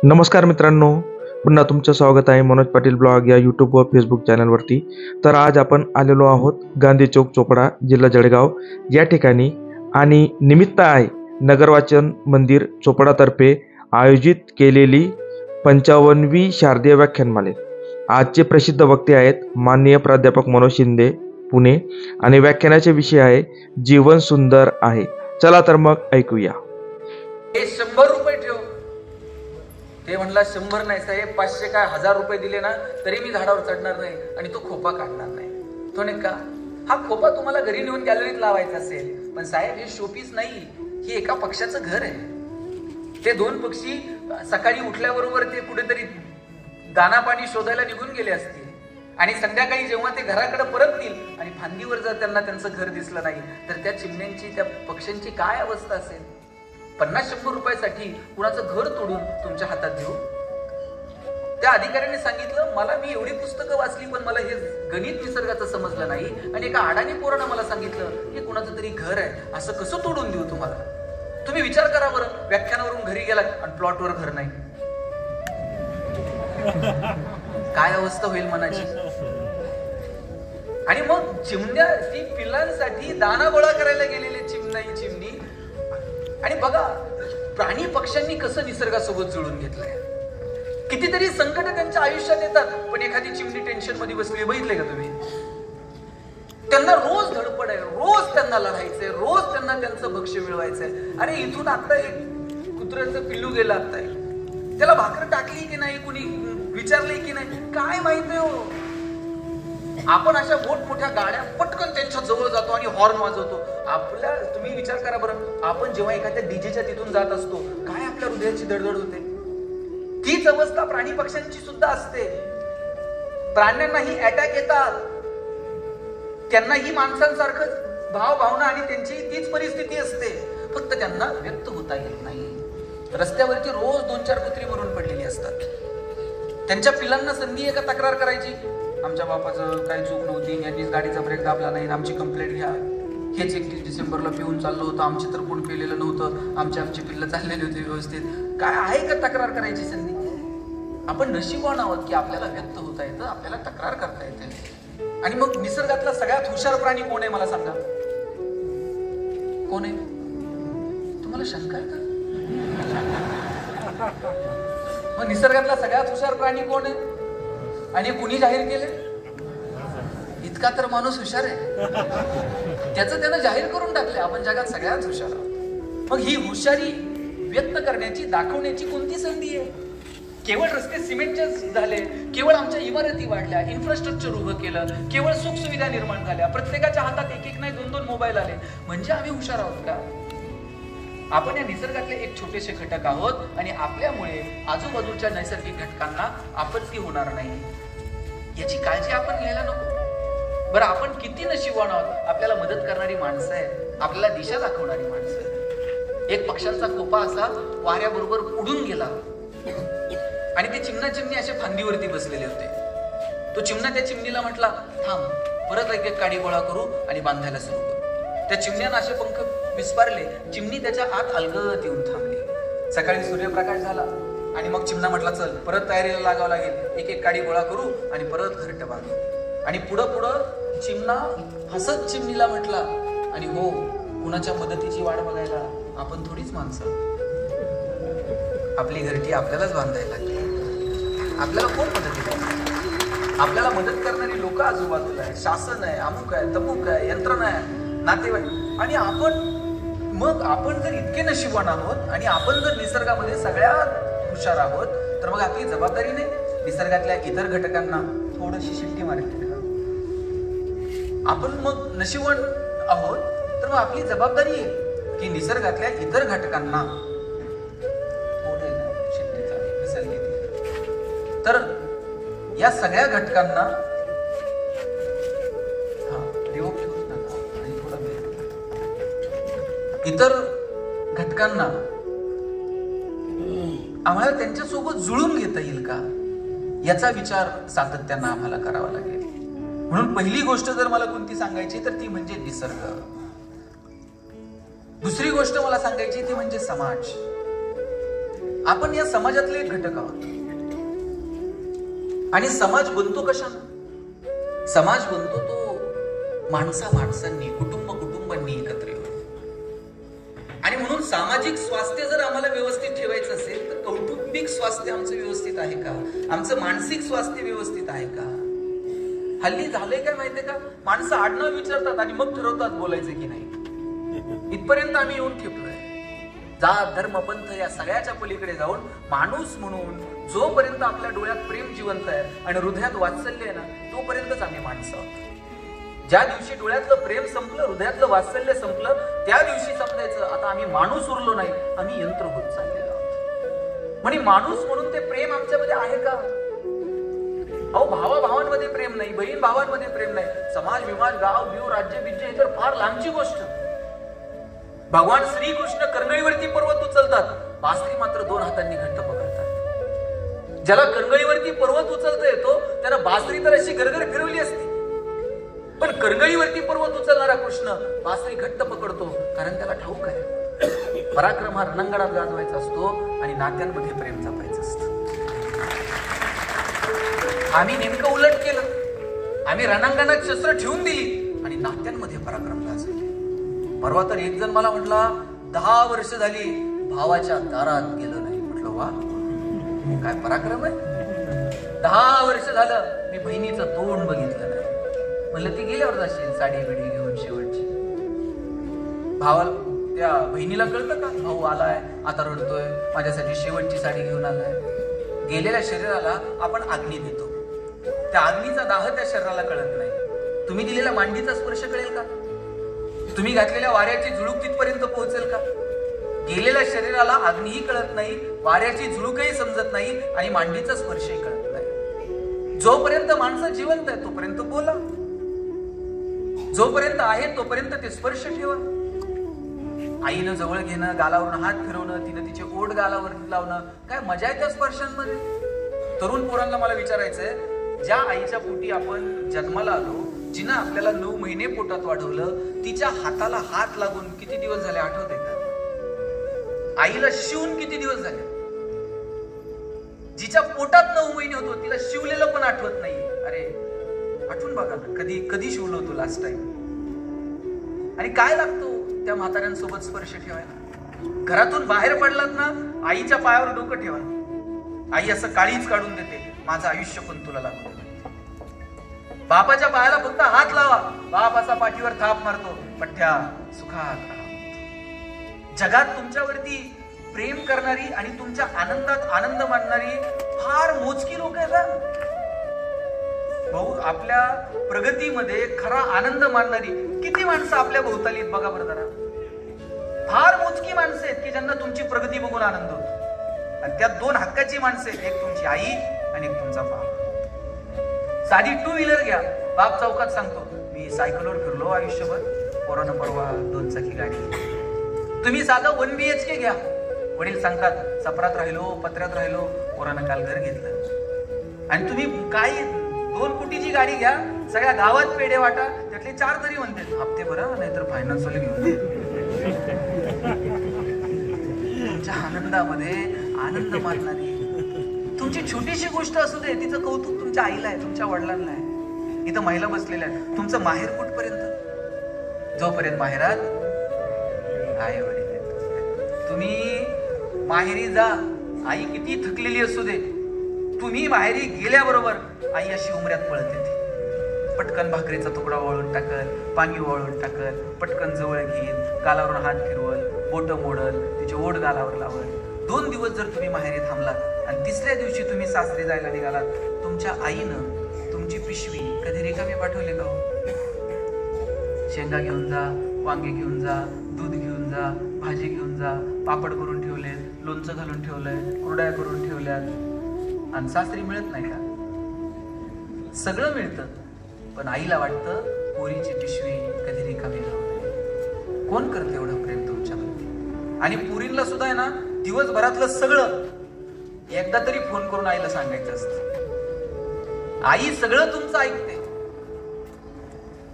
नमस्कार मित्रांनो, पुन्हा तुमचं स्वागत आहे मनोज पाटील ब्लॉग या यूट्यूब व फेसबुक चॅनलवरती. तर आज आपण आलेलो आहोत गांधी चौक चोपडा, जिल्हा जळगाव या ठिकाणी आणि निमित्त आहे नगरवाचन मंदिर चोपडातर्फे आयोजित केलेली 55वी शारदीय व्याख्यानमाले. आजचे प्रसिद्ध वक्ते आहेत माननीय प्राध्यापक मनोज शिंदे पुणे आणि व्याख्यानाचे विषय आहे जीवन सुंदर आहे. चला तर मग ऐकूया. 100 रुपये ठेव. ते म्हणला 100 नाही साहेब, 500 काय 1000 रुपये दिले ना तरी मी झाडावर चढणार नाही आणि तो खोपा काढणार नाही. तो नाही का, हा खोपा तुम्हाला घरी नेऊन गॅलरीत लावायचा असेल, पण साहेब हे शोपीस नाही, ही एका पक्ष्याचं घर आहे. ते 2 पक्षी सकाळी उठल्याबरोबर ते कुठेतरी दाना पाणी शोधायला निघून गेले असतील आणि संध्याकाळी जेव्हा ते घराकडे परततील आणि फांदीवर जर त्यांना त्यांचं घर दिसलं नाही तर त्या चिमण्यांची, त्या पक्ष्यांची काय अवस्था असेल. 50-100 रुपयासाठी कुणाचं घर तोडून तुमच्या हातात देऊ. त्या अधिकाऱ्याने सांगितलं, मला मी एवढी पुस्तकं वाचली पण मला हे गणित निसर्गाचं समजलं नाही आणि एका अडाणी पोरानं मला सांगितलं हे कुणाचं तरी घर आहे, असं कसं तोडून देऊ तुम्हाला. तुम्ही विचार करा बरं, व्याख्यानावरून घरी गेला आणि प्लॉटवर घर नाही, काय अवस्था होईल मनाची. आणि मग चिमण्या, ती पिल्लांसाठी दाना गोळा करायला गेलेले चिमणी आणि बघा प्राणी पक्ष्यांनी कसं निसर्गासोबत जुळून घेतलंय. कितीतरी संकट त्यांच्या आयुष्यात येतात, पण एखादी चिमणी टेन्शन मध्ये बसली, बघितलंय का तुम्ही. त्यांना रोज धडपड आहे, रोज त्यांना लढायचंय, रोज त्यांना त्यांचं भक्ष्य मिळवायचंय. अरे इथून आता एक कुत्र्याचं पिल्लू गेलं, आता त्याला भाकर टाकली की नाही, कुणी विचारले की नाही, काय माहिती हो. आपण अशा मोठमोठ्या गाड्या पटकन त्यांच्या जवळ जातो आणि हॉर्न वाजवतो. आपल्या, तुम्ही विचार करा बरं, आपण जेव्हा एखाद्या डीजेच्या तिथून जात असतो, काय आपल्या हृदयाची धडधड होते. तीच अवस्था प्राणी पक्ष्यांची सुद्धा असते. प्राण्यांनाही अटॅक येतात, त्यांनाही माणसांसारखं भावना आणि त्यांची तीच परिस्थिती असते, फक्त त्यांना व्यक्त होता येत नाही. रस्त्यावरती रोज 2-4 कुत्री मरून पडलेली असतात. त्यांच्या पिलांना संधी आहे का तक्रार करायची, आमच्या बापाचं काही चूक नव्हती, यांनीच गाडीचा ब्रेक दाबला नाही, आमची कंप्लेंट घ्या, हेच 31 डिसेंबरला पिऊन चाललो होतं, आमचे तर कोण केलेलं नव्हतं, आमची पिल्लं चाललेली होती व्यवस्थित. काय आहे का तक्रार करायची संधी. आपण नशीबवान आहोत की आपल्याला व्यक्त होता येतं, आपल्याला तक्रार करता येते. आणि मग निसर्गातला सगळ्यात हुशार प्राणी कोण आहे मला सांगा, कोण आहे. तुम्हाला शंका आहे का. मग निसर्गातला सगळ्यात हुशार प्राणी कोण आहे आणि कुणी जाहीर केले. इतका तर माणूस हुशार आहे, त्याचं त्यानं जाहीर करून टाकले, आपण जगात सगळ्यात हुशार आहोत. मग ही हुशारी व्यक्त करण्याची, दाखवण्याची कोणती संधी आहे. केवळ रस्ते सिमेंटचे झाले, केवळ आमच्या इमारती वाढल्या, इन्फ्रास्ट्रक्चर उभं केलं, केवळ सुखसुविधा निर्माण झाल्या, प्रत्येकाच्या हातात 1-1 नाही 2-2 मोबाईल आले, म्हणजे आम्ही हुशार आहोत का. आपण या निसर्गातले एक छोटेसे घटक आहोत आणि आपल्यामुळे आजूबाजूच्या नैसर्गिक घटकांना आपत्ती होणार नाही याची काळजी आपण घ्यायला नको. बरं, आपण किती नशीबवान आहोत, आपल्याला मदत करणारी माणसं आहे, आपल्याला दिशा दाखवणारी माणसं आहे. एक पक्ष्यांचा खोपा असा वाऱ्याबरोबर उडून गेला आणि ते चिमणी असे फांदीवरती बसलेले होते. तो चिमणा त्या चिमणीला म्हटला, थांब, परत 1-1 काडी गोळा करू आणि बांधायला सुरू करू. त्या चिमण्यानं असे पंख विस्पारले, चिमणी त्याच्या आत अलगद येऊन थांबली. सकाळी सूर्यप्रकाश झाला आणि मग चिमणा म्हटला, चल परत तयारीला लागावं लागेल, 1-1 काडी गोळा करू आणि परत घरट बांधू. आणि पुढं चिमणा हसत चिमणीला म्हटला, आणि हो, कुणाच्या मदतीची वाट बघायला आपण थोडीच माणसं, आपली घरटी आपल्यालाच बांधायला लागली. आपल्याला कोण मदत करणार. आपल्याला मदत करणारी लोक आजूबाजूला आहे, शासन आहे, अमुक आहे, तमुक आहे, यंत्रणा आहे, नातेवाईक. आणि आपण जर इतके नशीबवान आहोत आणि आपण जर निसर्गामध्ये सगळ्यात हुशार आहोत, तर मग आपली जबाबदारीने निसर्गातल्या इतर घटकांना थोडीशी शिट्टी मारायची. आपण मग नशीबवान आहोत तर मग आपली जबाबदारी आहे की निसर्गातल्या इतर घटकांना थोडे शिट्टीचा निसर्ग येते. तर या सगळ्या घटकांना इतर घटकांना आम्हाला त्यांच्यासोबत जुळून घेता येईल का याचा विचार सातत्यानं आम्हाला करावा लागेल. म्हणून पहिली गोष्ट जर मला कोणती सांगायची तर ती म्हणजे निसर्ग. दुसरी गोष्ट मला सांगायची ती म्हणजे समाज. आपण या समाजातले एक घटक आहोत. आणि समाज बनतो कशानं? समाज बनतो तो माणसांनी, कुटुंबांनी एकत्र येऊन. आणि म्हणून सामाजिक स्वास्थ्य जर आम्हाला व्यवस्थित ठेवायचं असेल तर कौटुंबिक स्वास्थ्य आमचं व्यवस्थित आहे का? आमचं मानसिक स्वास्थ्य व्यवस्थित आहे का? हल्ली झालंय काय माहितीये का, माणसं आडनाव विचारतात आणि मग ठरवतात बोलायचं की नाही. इथपर्यंत आम्ही येऊन ठेपलोय. जात धर्म पंथ या सगळ्याच्या पलीकडे जाऊन माणूस म्हणून जोपर्यंत आपल्या डोळ्यात प्रेम जिवंत आहे आणि हृदयात वात्सल्य आहे ना, तोपर्यंतच आम्ही माणसं आहोत. ज्या दिवशी डोळ्यातलं प्रेम संपलं, हृदयातलं वात्सल्य संपलं, त्या दिवशी समजायचं आता आम्ही माणूस उरलो नाही, आम्ही यंत्र होत चाललेलो आहोत. म्हणजे माणूस म्हणून ते प्रेम आमच्यामध्ये आहे का? अहो, भावाभावांमध्ये प्रेम नाही, बहीण भावांमध्ये प्रेम नाही, समाज विमाज गाव बिव राज्य बिज्य हे तर फार लांबची गोष्ट. भगवान श्रीकृष्ण करंगळीवरती पर्वत उचलतात, बासरी मात्र 2 हातांनी घट्ट पकडतात. ज्याला करंगळीवरती पर्वत उचलता येतो त्याला बासरी तर अशी गरगर फिरवली असती, पण करंगळीवरती पर्वत उचलणारा कृष्ण बासरी घट्ट पकडतो, कारण त्याला ठाऊक आहे पराक्रम हा रणांगणात गाजवायचा असतो आणि नात्यांमध्ये प्रेम जपायचं असतं. आम्ही नेमकं उलट केलं. आम्ही रणांगणात शस्त्र ठेवून दिली आणि नात्यांमध्ये पराक्रम गाजवले. परवा तर एक जण मला म्हटला, 10 वर्ष झाली भावाच्या दारात गेलो नाही. म्हटलं वा, काय पराक्रम आहे. 10 वर्ष झालं मी बहिणीचं तोंड बघितलं नाही. म्हणलं ती गेल्यावर जाशील साडी बिडी घेऊन शेवटची. भावाला, त्या बहिणीला कळतं का भाऊ आलाय, आता रडतोय, माझ्यासाठी शेवटची साडी घेऊन आलाय. गेलेल्या शरीराला आपण अग्नी देतो, त्या अग्नीचा दाह त्या शरीराला कळत नाही. तुम्ही दिलेल्या मांडीचा स्पर्श कळेल का? तुम्ही घातलेल्या वाऱ्याची झुळूक तिथपर्यंत पोहोचेल का? गेलेल्या शरीराला अग्नीही कळत नाही, वाऱ्याची झुळूकही समजत नाही आणि मांडीचा स्पर्शही कळत नाही. जोपर्यंत माणसं जिवंत आहे तोपर्यंत बोला, जोपर्यंत आहे तोपर्यंत ते स्पर्श ठेवा. आईनं जवळ घेणं, गालावरून हात फिरवणं, तिनं तिचे ओठ गालावर लावणं, काय मजा आहे त्या स्पर्शांमध्ये. तरुण पोरांना मला विचारायचंय, ज्या आईच्या पोटी आपण जन्माला आलो, जिनं आपल्याला 9 महिने पोटात वाढवलं, तिच्या हाताला हात लागून किती दिवस झाले आठवतंय का? आईला शिवून किती दिवस झाले? जिच्या पोटात 9 महिने होतो तिला शिवलेलं पण आठवत नाही. अरे आठवून बघा ना, कधी शिवलं होतं लास्ट टाइम. आणि काय लागतो त्या म्हाताऱ्यांसोबत स्पर्श ठेवायला? घरातून बाहेर पडलात ना, आईच्या पायावर डोकं ठेवा. आई असं काळीच काढून देते, माझं आयुष्य पण तुला लागू. बापाच्या पायाला फक्त हात लावा, बापाचा पाठीवर थाप मारतो, पठ्ठ्या सुखात राहा. जगात तुमच्यावरती प्रेम करणारी आणि तुमच्या आनंदात आनंद मानणारी फार मोजकी लोक आहेत. भाऊ, आपल्या प्रगतीमध्ये खरा आनंद मानणारी किती माणसं आपल्या भोवताली बघा बरं जरा. फार मोजकी माणसं आहेत की ज्यांना तुमची प्रगती बघून आनंद होतो. आणि त्यात 2 हक्काची माणसं आहेत, एक तुमची आई आणि एक तुमचा बाप. साधी 2 व्हीलर घ्या, बाप चौकात सांगतो मी सायकलवर फिरलो आयुष्यभर, पोरानं परवा 2 चाकी गाडी. तुम्ही साधा 1 BHK घ्या, वडील सांगतात सपरात राहिलो, पत्र्यात राहिलो, पोरानं काल घर घेतलं. आणि तुम्ही काही 2 कोटीची गाडी घ्या, सगळ्या गावात पेढे वाटा, त्यातले 4 तरी म्हणते हप्ते बरं, नाहीतर फायनान्स वाले घेऊन. तुमच्या आनंदामध्ये आनंद मानणारी, तुमची छोटीशी गोष्ट असू दे तिचं कौतुक तुमच्या आईला आहे, तुमच्या वडिलांना आहे. इथं महिला बसलेल्या आहेत, तुमचं माहेर कुठपर्यंत? जोपर्यंत माहेरात आई वडील आहेत. तुम्ही माहेरी जा, आई किती थकलेली असू दे, तुम्ही माहेरी गेल्याबरोबर आई अशी उमऱ्यात पळत येते. पटकन भाकरीचा तुकडा वळून टाकल, पाणी वळून टाकल, पटकन जवळ घेईल, गालावरून हात फिरवल, बोट मोडल, तिचे ओठ गालावर लावल. 2 दिवस जर तुम्ही माहेरी थांबलात आणि 3ऱ्या दिवशी तुम्ही सासरी जायला निघालात, तुमच्या आईनं तुमची पिशवी कधी रिकामी पाठवली का? शेंगा घेऊन जा, वांगे घेऊन जा, दूध घेऊन जा, भाजी घेऊन जा, पापड करून ठेवले, लोणचं घालून ठेवलंय, कुरड्या करून ठेवल्यात. आणि सासरी मिळत नाही का? सगळं मिळतं, पण आईला वाटतं पोरीची पिशवी कधी रिकामी राहू नये. कोण करते एवढं प्रेम तुमच्यावरती? आणि पुरीला सुद्धा आहे ना, दिवसभरातलं सगळं एकदा तरी फोन करून आईला सांगायचं असतं. आई सगळं तुमचं ऐकते,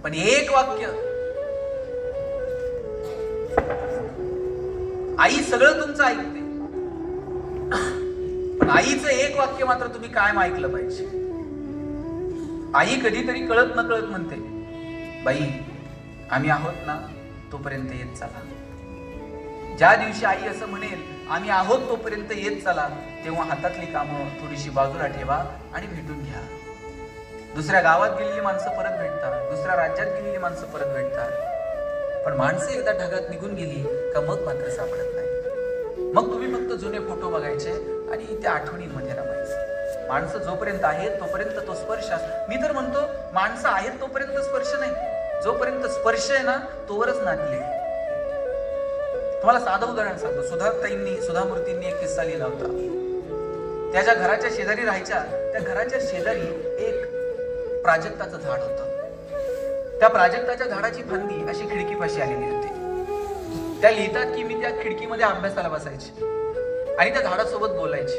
पण एक वाक्य, आई सगळं तुमचं ऐकते आईचं एक वाक्य मात्र तुम्ही कायम ऐकलं पाहिजे. आई कधीतरी कळत न कळत म्हणते, बाई आम्ही आहोत ना तोपर्यंत येत चला. ज्या दिवशी आई असं म्हणेल आम्ही आहोत तोपर्यंत येत चला, तेव्हा हातातली कामं थोडीशी बाजूला ठेवा आणि भेटून घ्या. दुसऱ्या गावात गेलेली माणसं परत भेटतात, दुसऱ्या राज्यात गेलेली माणसं परत भेटतात, पण माणसं एकदा ढगात निघून गेली का मग मात्र सापडत नाही. मग तुम्ही फक्त जुने फोटो बघायचे आणि त्या आठवणींमध्ये रमायचं. माणसं जोपर्यंत आहेत तोपर्यंत तो स्पर्श असतो. मी तर म्हणतो माणसं आहेत तोपर्यंत स्पर्श नाही, जोपर्यंत स्पर्श आहे ना तोवरच नाती आहे. तुम्हाला साधं उदाहरण सांगतो. सुधामूर्तींनी एक किस्सा लिहिला होता. त्या ज्या घराच्या शेजारी राहायच्या त्या घराच्या शेजारी एक प्राजक्ताचं झाड होतं. त्या प्राजक्ताच्या झाडाची फांदी अशी खिडकीपाशी आलेली होती. त्या लिहितात की मी त्या खिडकीमध्ये अभ्यासाला बसायचे आणि त्या झाडासोबत बोलायचे.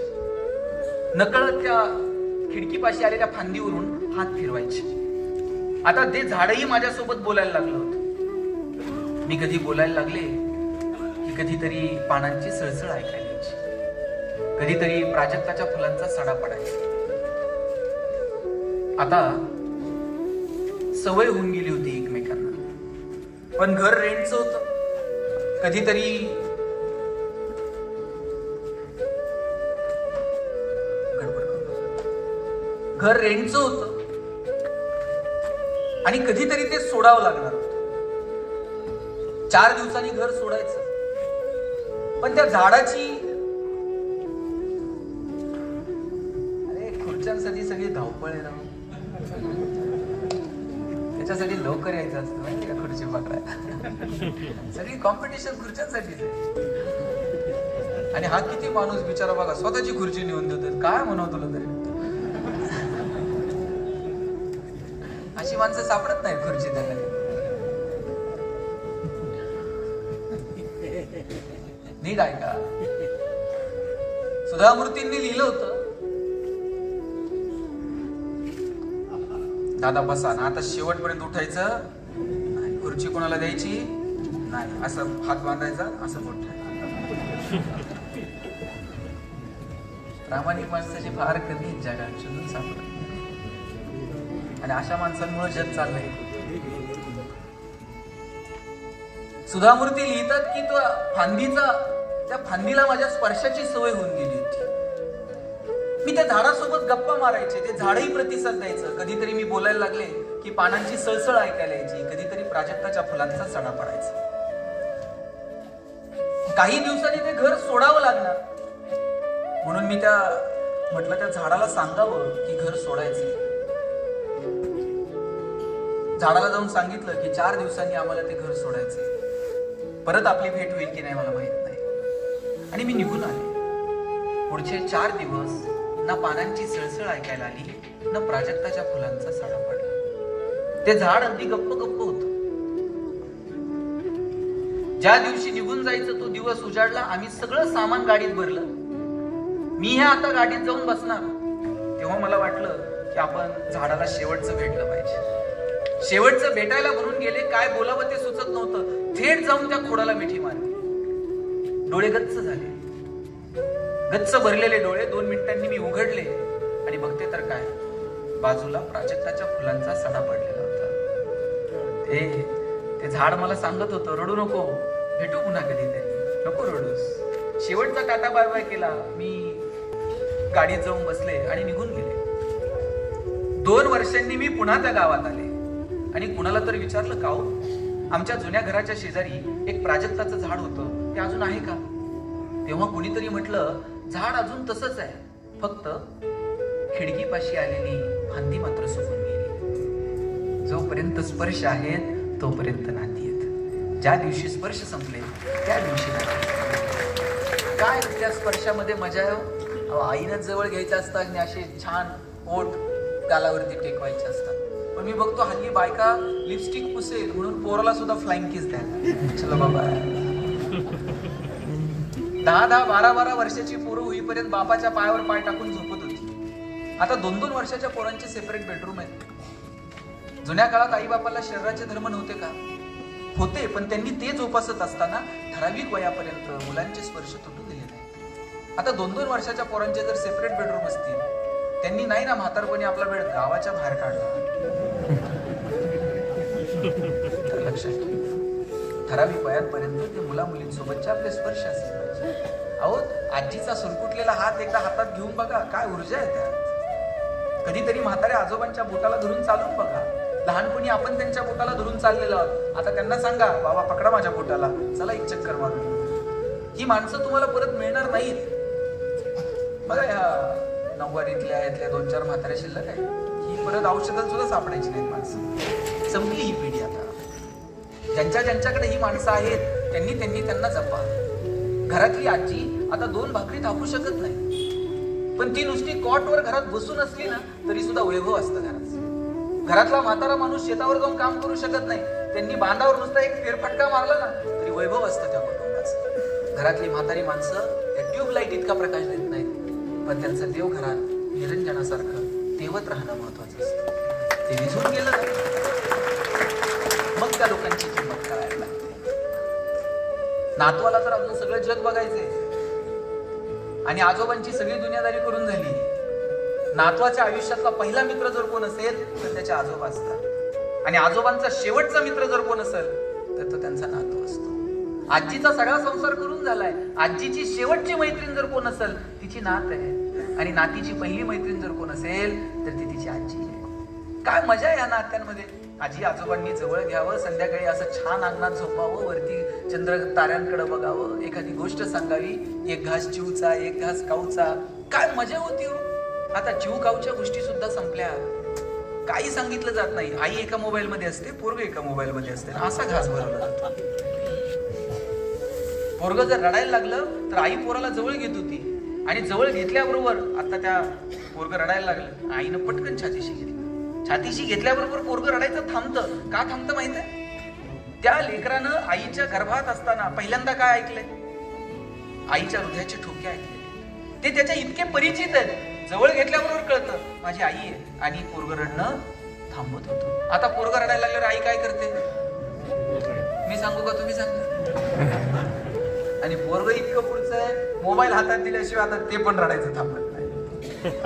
नकळत त्या खिडकीपाशी आलेल्या फांदीवरून हात फिरवायचे. आता ते झाडही माझ्यासोबत बोलायला लागलं होतं. मी कधी बोलायला लागले की कधीतरी पानांची सळसळ ऐकायला यायची, कधीतरी प्राजक्ताच्या फुलांचा सडा पडायचा. आता सवय होऊन गेली होती एकमेकांना, पण घर रेंटचं होतं. कधीतरी घर रेंटचं होतं आणि कधीतरी ते सोडावं लागणार होतं. 4 दिवसांनी घर सोडायचं, पण त्या झाडाची खुर्च्यांसाठी सगळी धावपळ आहे राव. त्याच्यासाठी लवकर यायचं असतं माहिती का खुर्ची पकडायला. सगळी कॉम्पिटिशन खुर्च्यांसाठीच आहे. आणि हा किती माणूस बिचारा बघा स्वतःची खुर्ची नेऊन देतात. काय म्हणावं तुला तरी, अशी माणसं सापडत नाही खुर्ची द्यायला. नीट ऐका. सुधामूर्तींनी लिहिलं होतं, दादा बसा ना आता, शेवटपर्यंत उठायचं नाही, खुर्ची कोणाला द्यायची नाही, असं हात बांधायचा, असं बोट ठेवायचं. प्रामाणिक माणसाची फार कमी जगात शोधून सापडत, आणि अशा माणसांमुळे जग चाललंय. सुधामूर्ती लिहितात की तो त्या फांदीला माझ्या स्पर्शाची सवय होऊन गेली होती. मी त्या झाडासोबत गप्पा मारायचे, ते झाडही प्रतिसाद द्यायचं. कधीतरी मी बोलायला लागले की पानांची सळसळ ऐकायला यायची, कधीतरी प्राजक्ताच्या फुलांचा सडा पडायचा. काही दिवसांनी ते घर सोडावं लागणार, म्हणून मी म्हटलं त्या झाडाला सांगावं की घर सोडायचं. झाडाला जाऊन सांगितलं की 4 दिवसांनी आम्हाला ते घर सोडायचं, परत आपली भेट होईल की नाही मला माहित नाही. आणि मी निघून आले. पुढचे 4 दिवस ना पानांची सळसळ ऐकायला आली, ना प्राजक्ताच्या फुलांचा सडा पडला. ते झाड अगदी गप्प होत. ज्या दिवशी निघून जायचं तो दिवस उजाडला. आम्ही सगळं सामान गाडीत भरलं. मी हे आता गाडीत जाऊन बसणार, तेव्हा मला वाटलं की आपण झाडाला शेवटचं भेटलं पाहिजे. शेवटचं भेटायला म्हणून गेले, काय बोलावं ते सुचत नव्हतं. थेट जाऊन त्या खोडाला मिठी मारली. डोळे गच्च झाले, गच्च भरलेले डोळे. 2 मिनिटांनी मी उघडले आणि बघते तर काय, बाजूला प्राजक्ताच्या फुलांचा सडा पडलेला होता. ते झाड मला सांगत होतं, रडू नको, भेटू पुन्हा कधीतरी, नको रडूस. शेवटचा टाटा बाय बाय केला. मी गाडीत जाऊन बसले आणि निघून गेले. 2 वर्षांनी मी पुन्हा त्या गावात आले आणि कुणाला तरी विचारलं, का हो आमच्या जुन्या घराच्या शेजारी एक प्राजक्ताचं झाड होतं, ते अजून आहे का? तेव्हा कुणीतरी म्हटलं, झाड अजून तसंच आहे, फक्त खिडकीपाशी आलेली फांदी मात्र सुकून गेली. जोपर्यंत स्पर्श आहेत तोपर्यंत नाती आहेत. ज्या दिवशी स्पर्श संपले त्या दिवशी नाती. काय त्या स्पर्शामध्ये मजा आहे. आईनंच जवळ घ्यायचं असतं आणि असे छान ओठ गालावरती टेकवायचे असतात. पण मी बघतो हल्ली बायका लिपस्टिक पुसेल म्हणून पोराला सुद्धा फ्लाइंग किस द्या. चलो बाबा. 10-10, 12-12 वर्षाची पोरं होईपर्यंत बापाच्या पायावर पाय टाकून झोपत होती. आता 2-2 वर्षाच्या पोरांचे सेपरेट बेडरूम आहेत. जुन्या काळात आई बापाला शरीराचे धर्म नव्हते का? होते, पण त्यांनी ते जोपासत असताना ठराविक वयापर्यंत मुलांचे स्पर्श तुटू दिले नाही. आता 2-2 वर्षाच्या पोरांचे जर सेपरेट बेडरूम असतील, त्यांनी नाही ना म्हातारपणी आपला वेळ गावाच्या बाहेर काढला. तर लक्षात ठेवा, ठराविक वयापर्यंत ते मुला मुलींसोबतचे आपले स्पर्श असले पाहिजे. अहो, आजीचा सुरकुटलेला हात एकदा हातात घेऊन बघा, काय ऊर्जा आहे त्यात. कधीतरी म्हाताऱ्या आजोबांच्या बोटाला धरून चालून बघा. लहानपणी आपण त्यांच्या बोटाला धरून चाललेलो आहोत. आता त्यांना सांगा, बाबा पकडा माझ्या बोटाला, चला एक चक्कर मारून. ही माणसं तुम्हाला परत मिळणार नाहीत. बघा, ह्या नऊवारीतल्या यातल्या 2-4 म्हाताऱ्या शिल्लक आहे, ही परत औषधात सुद्धा सापडायची नाहीत माणसं. संपली ही पिढी आता. ज्यांच्याकडे ही माणसं आहेत त्यांना जपा. घरातली आजी आता 2 भाकरी थापू शकत नाही, पण ती नुसती कॉटवर घरात बसून असली ना तरी सुद्धा वैभव असतं घरात. घरातला म्हातारा माणूस शेतावर जाऊन काम करू शकत नाही, त्यांनी बांधावर नुसता एक फेरफटका मारला ना तरी वैभव असतं त्या कुटुंबाचं. घरातली म्हातारी माणसं ट्यूबलाईट इतका प्रकाश देत नाहीत, पण त्यांचं देव घरात निरंजनासारखं तेवत राहणं महत्वाचं असतं. ते विझून गेलं मग त्या लोकांची किंमत करायला लागते. नातवाला तर अजून सगळं जग बघायचंय आणि आजोबांची सगळी दुनियादारी करून झाली. नातवाच्या आयुष्यातला पहिला मित्र जर कोण असेल तर त्याचे आजोबा असतात, आणि आजोबांचा शेवटचा मित्र जर कोण असेल तर तो त्यांचा नातू असतो. आजीचा सगळा संसार करून झालाय, आजीची शेवटची मैत्रीण जर कोण असेल तिची नात आहे, आणि नातीची पहिली मैत्रीण जर कोण असेल तर ती तिची आजी आहे. काय मजा आहे या नात्यांमध्ये. आजी आजोबांनी जवळ घ्यावं, संध्याकाळी असं छान अंगणात झोपावं, वरती चंद्र ताऱ्यांकडे बघावं, एखादी गोष्ट सांगावी, एक घास चिवचा एक घास काऊचा, काय मजा होती हो. आता चिव काऊच्या गोष्टी सुद्धा संपल्या, काही सांगितलं जात नाही. आई एका मोबाईल मध्ये असते, पोरग एका मोबाईल मध्ये असते, असा घास भरवला जातो. पोरग जर रडायला लागलं तर आई पोराला जवळ घेत होती, आणि जवळ घेतल्याबरोबर आता त्या पोरग रडायला लागलं, आईनं पटकन छातीशी घेतली. छातीशी घेतल्याबरोबर पोरग रडायचं थांबतं. का थांबतं माहित आहे? त्या लेकरानं आईच्या गर्भात असताना पहिल्यांदा काय ऐकलंय? आईच्या हृदयाचे ठोके ऐकले. ते त्याच्या इतके परिचित आहेत, जवळ घेतल्याबरोबर कळतं माझी आई आहे, आणि पोरग रडणं थांबत होतं. आता पोरग रडायला लागल्यावर आई काय करते? मी सांगू का तुम्ही सांगा? आणि पोरग इतकं पुढचं आहे, मोबाईल हातात दिल्याशिवाय आता ते पण रडायचं थांबत नाही.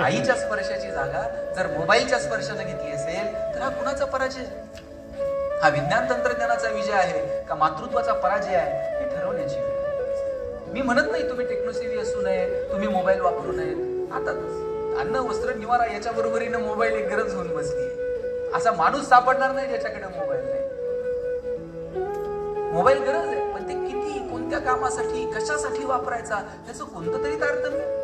आईच्या स्पर्शाची जागा जर मोबाईलच्या स्पर्शाने घेतली असेल तर हा कुणाचा पराजय? हा विज्ञान तंत्रज्ञानाचा विजय आहे का मातृत्वाचा पराजय आहे हे ठरवण्याची वेळ. मी म्हणत नाही तुम्ही टेक्नोसेव्ही असू नये, तुम्ही मोबाईल वापरू नये. आता अन्न वस्त्र निवारा याच्या बरोबरीनं मोबाईल एक गरज होऊन बसली. असा माणूस सापडणार नाही ज्याच्याकडे मोबाईल नाही. मोबाईल गरज आहे, पण ते किती, कोणत्या कामासाठी, कशासाठी वापरायचा त्याचं कोणतं तरी तारतम्य.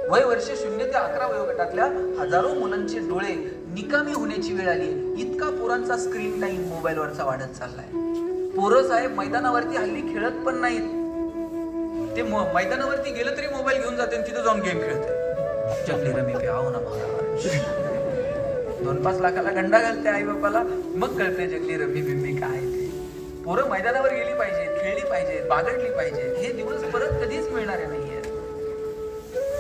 वय वर्ष 0 ते 11 वयोगटातल्या हजारो मुलांचे डोळे निकामी होण्याची वेळ आली. इतका पोरांचा स्क्रीन टाइम मोबाईलवरचा वाढत चाललाय. पोरं साहेब मैदानावरती हल्ली खेळत पण नाहीत. ते मैदानावरती गेलं तरी मोबाईल घेऊन जाते, तिथं जाऊन गेम खेळते. जंगली रमी पे आओ ना महाराज. 2-5 लाखाला गंडा घालते आई बापाला, मग कळते जंगली रमी बिम्मी काय ते. पोरं मैदानावर गेली पाहिजे, खेळली पाहिजे, बागडली पाहिजे. हे दिवस परत कधीच मिळणारे नाहीये.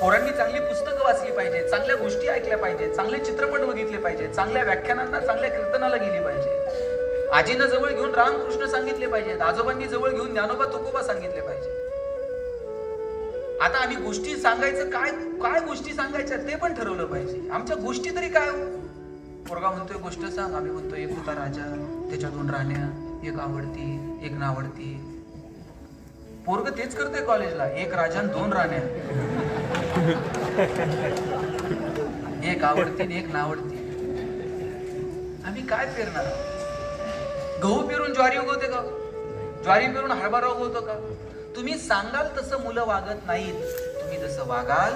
पोरांनी चांगली पुस्तकं वाचली पाहिजे, चांगल्या गोष्टी ऐकल्या पाहिजे, चांगले चित्रपट बघितले पाहिजे, चांगल्या व्याख्यानांना, चांगल्या कीर्तनाला गेली पाहिजे. आजीनं जवळ घेऊन रामकृष्ण सांगितले पाहिजेत, आजोबांनी जवळ घेऊन ज्ञानोबा तुकोबा सांगितले पाहिजे. आता आम्ही गोष्टी सांगायचं काय गोष्टी सांगायच्या ते पण ठरवलं पाहिजे. आमच्या गोष्टी तरी काय हो? पोरगा म्हणतोय गोष्ट सांग, आम्ही म्हणतोय एक होता राजा, त्याच्या 2 राण्या, एक आवडती एक नावडती. पोरग तेच करतोय कॉलेजला, एक राजा 2 राण्या, एक आवडती एक नावडती. आम्ही काय पेरणार? गहू पेरून ज्वारी उगवते का? ज्वारी पेरून हरभरा उगवतो का? तुम्ही सांगाल तसं मुलं वागत नाहीत, तुम्ही जसं वागाल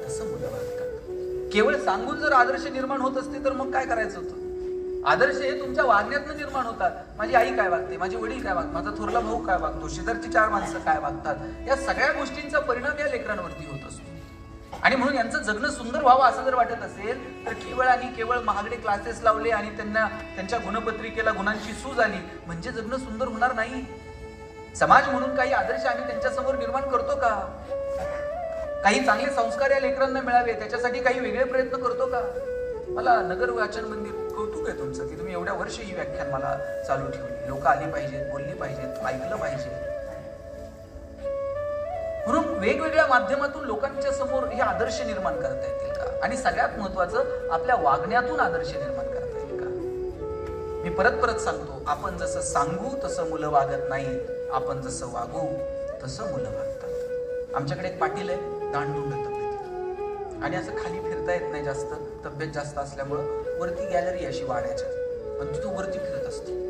तसं मुलं वागतात. केवळ सांगून जर आदर्श निर्माण होत असते तर मग काय करायचं होतं? आदर्श हे तुमच्या वागण्यातनं निर्माण होतात. माझी आई काय वागते, माझे वडील काय वागतात, माझा थोरला भाऊ काय वागतो, शेजारची 4 माणसं काय वागतात, या सगळ्या गोष्टींचा परिणाम या लेकरांवरती होत असतो. आणि म्हणून यांचं जगणं सुंदर व्हावं असं जर वाटत असेल तर केवळ आणि केवळ महागडे क्लासेस लावले आणि त्यांना त्यांच्या गुणपत्रिकेला गुणांची सूज आली म्हणजे जगणं सुंदर होणार नाही. समाज म्हणून काही आदर्श आम्ही त्यांच्यासमोर निर्माण करतो का? काही चांगले संस्कार या लेकरांना मिळावे त्याच्यासाठी काही वेगळे प्रयत्न करतो का? मला नगर वाचन मंदिर कौतुक आहे तुमचं की तुम्ही एवढ्या वर्ष ही व्याख्यान मला चालू ठेवली. लोक आली पाहिजेत, बोलली पाहिजेत, ऐकलं पाहिजे. म्हणून म्हणून वेगवेगळ्या माध्यमातून लोकांच्या समोर हे आदर्श निर्माण करता येतील का? आणि सगळ्यात महत्वाचं, आपल्या वागण्यातून आदर्श निर्माण करता येईल का? मी परत परत सांगतो, आपण जसं सांगू तसं मुलं वागत नाही, आपण जसं वागू तसं मुलं वागतात. आमच्याकडे एक पाटील आहे, दांडुंड तब्येत, आणि असं खाली फिरता येत नाही जास्त, तब्येत जास्त असल्यामुळं वरती गॅलरी अशी वाढायच्या, पण तू वरती फिरत असतो.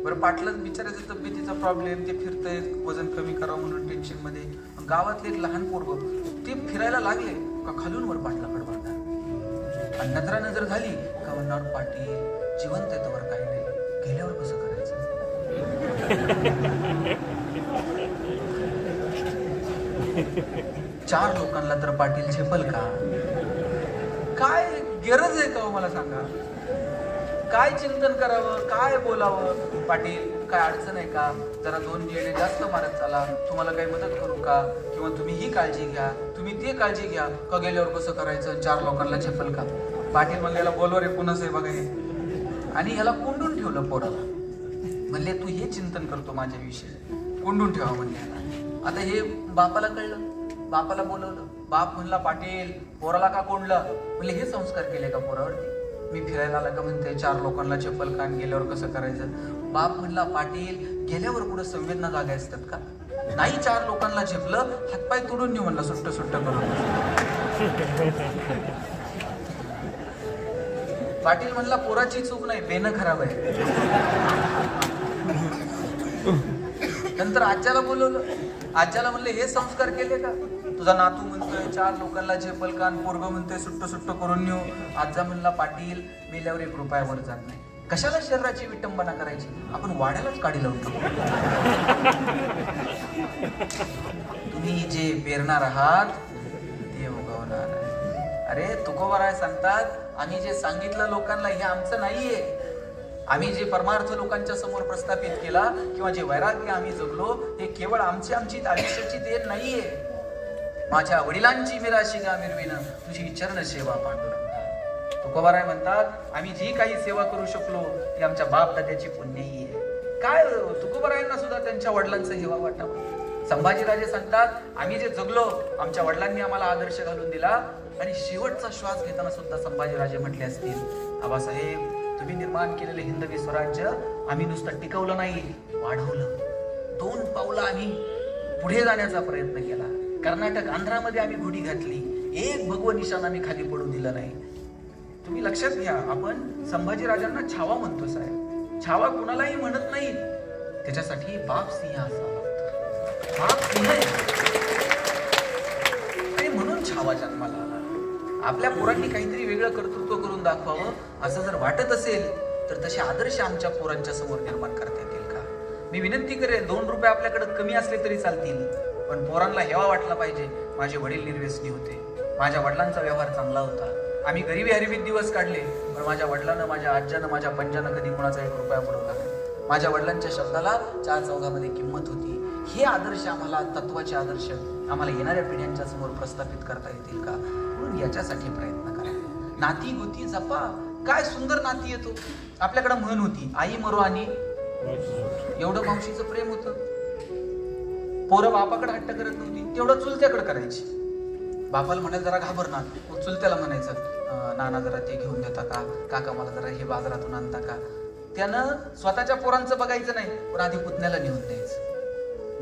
बरं, पाटलाच बिचारायचं तब्येतीचा प्रॉब्लेम, ते फिरतंय वजन कमी करावं म्हणून टेन्शन मध्ये. गावातले एक लहान पोरग ते फिरायला लागले का खालून वर पाटलाकडे बघणार, आणि नजरा नजर झाली का म्हणणार पाटील जिवंत आहे तोवर काही नाही, गेल्यावर कसं करायचं. चार लोकांना तर पाटील झेपल का? काय गरज आहे का हो मला सांगा? काय चिंतन करावं, काय बोलावं? पाटील काय अडचण आहे का? जरा 2 येणे जास्त मारत चाला, तुम्हाला काही मदत करू का? किंवा तुम्ही ही काळजी घ्या, तुम्ही ती काळजी घ्या, का गेल्यावर कसं करायचं, 4 लोकांना झेपल का? पाटील म्हणले याला बोलवर आहे, कुणाच आहे बघा हे, आणि ह्याला कोंडून ठेवलं पोराला. म्हणले तू हे चिंतन करतो माझ्याविषयी, कोंडून ठेवा म्हणले. आता हे बापाला कळलं, बापाला बोलवलं. बाप म्हणला पाटील पोराला का कोंडलं? म्हणले हे संस्कार केले का पोरावरती? मी फिरायला आला का म्हणते 4 लोकांना चप्पल कान, गेल्यावर कसं करायचं? बाप म्हणला पाटील गेल्यावर पुढे संवेदना जागा असतात का? नाही, 4 लोकांना झेपलं, हातपाय तोडून नेऊ म्हणला, सुट्ट सुट्ट करून. पाटील म्हणला पोराची चूक नाही, बेनं खराब आहे. नंतर आज्याला बोलवलं. आज्याला म्हणले हे संस्कार केले का? तुझा नातू म्हणतोय 4 लोकांना झेपल कान, पोरग म्हणतोय सुट्ट सुट्ट करून नेऊ. आज्जा म्हणला पाटील मेल्यावर 1 रुपयावर जात नाही, कशाला शरीराची विटंबना करायची, आपण वाड्यालाच काढी लावून टाकू. तुम्ही जे पेरणार आहात ते उगवणार आहे. अरे तुकोबाराय सांगतात, आम्ही जे सांगितलं लोकांना हे आमचं नाहीये. आम्ही जे परमार्थ लोकांच्या समोर प्रस्थापित केला किंवा जे वैराग्य आम्ही जगलो, हे केवळ आमची आयुष्याची देण नाहीये. माझ्या वडिलांची मिराशी गा मिरविन, तुझी चरण सेवा पांडुरंगा. तुकोबाराय म्हणतात, आम्ही जी काही सेवा करू शकलो ती आमच्या बाप दाद्याची पुण्यही आहे. काय तुकोबारायांना सुद्धा त्यांच्या वडिलांचं हेवा वाटावं. संभाजीराजे सांगतात, आम्ही जे जगलो आमच्या वडिलांनी आम्हाला आदर्श घालून दिला, आणि शेवटचा श्वास घेताना सुद्धा संभाजीराजे म्हटले असतील, आबासाहेब तुम्ही निर्माण केलेले हिंदवी स्वराज्य आम्ही नुसतं टिकवलं नाही, वाढवलं. 2 पावलं आम्ही पुढे जाण्याचा प्रयत्न केला. कर्नाटक आंध्रामध्ये आम्ही घोडी घातली, एक भगव निशाण आम्ही खाली पडू दिलं नाही. तुम्ही लक्षात घ्या, आपण संभाजीराजांना छावा म्हणतो साहेब. छावा कुणालाही म्हणत नाही, त्याच्यासाठी बाप सिंह असावा लागतो. बाप सिंह आणि म्हणून छावा जन्माला आला. आपल्या पोरांनी काहीतरी वेगळं कर्तृत्व करून दाखवावं असं जर वाटत असेल तर तसे आदर्श आमच्या पोरांच्या समोर निर्माण करता येतील का? मी विनंती करेन, 2 रुपये आपल्याकडे कमी असले तरी चालतील, पण पोरांना हेवा वाटला पाहिजे माझे वडील निर्व्यसनी होते, माझ्या वडिलांचा व्यवहार चांगला होता, आम्ही गरिबी हरिबीत दिवस काढले, पण माझ्या वडिलांना, माझ्या आज्यानं, माझ्या पंजानं कधी कोणाचा 1 रुपया बुडवला नाही. माझ्या वडिलांच्या शब्दाला 4 चौघामध्ये किंमत होती. हे आदर्श आम्हाला, तत्वाचे आदर्श आम्हाला येणाऱ्या पिढ्यांच्या समोर प्रस्थापित करता येतील का? म्हणून याच्यासाठी प्रयत्न करा. नाती गोती जपा. काय सुंदर नाती येतो. आपल्याकडे म्हण होती, आई मरो आणि एवढं मावशीचं प्रेम होतं. पोरं बापाकडे हट्ट करत नव्हती, तेवढं चुलत्याकडे करायची. बापाला म्हणायला जरा घाबरणार, मग चुलत्याला म्हणायचं नाना जरा ते घेऊन देता का, काका मला जरा हे बाजारातून आणता का. त्यानं स्वतःच्या पोरांचं बघायचं नाही, पण आधी पुतण्याला नेऊन द्यायचं.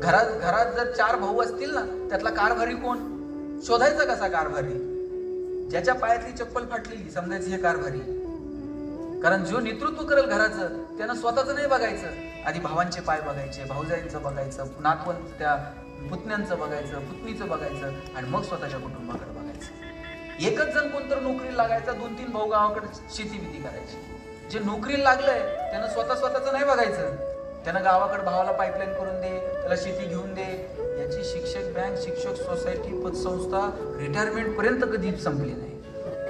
घरात जर 4 भाऊ असतील ना, त्यातला कारभारी कोण शोधायचा कसा? कारभारी ज्याच्या पायातली चप्पल फाटलेली समजायची हे कारभारी. कारण जो नेतृत्व करेल घराचं त्यानं स्वतःचं नाही बघायचं, आधी भावांचे पाय बघायचे, भाऊजाईंचं बघायचं, नातवंत त्या पुतण्यांचं बघायचं, पुतणीचं बघायचं, आणि मग स्वतःच्या कुटुंबाकडे बघायचं. एकच जण कोणतर नोकरीला लागायचा, 2-3 भाऊ गावाकडे शेती बिती करायची. जे नोकरीला लागलंय त्यानं स्वतःचं नाही बघायचं, त्यानं गावाकडे भावाला पाईपलाईन करून दे, त्याला शेती घेऊन दे. याची शिक्षक बँक, शिक्षक सोसायटी, पतसंस्था रिटायरमेंट पर्यंत कधी संपली नाही.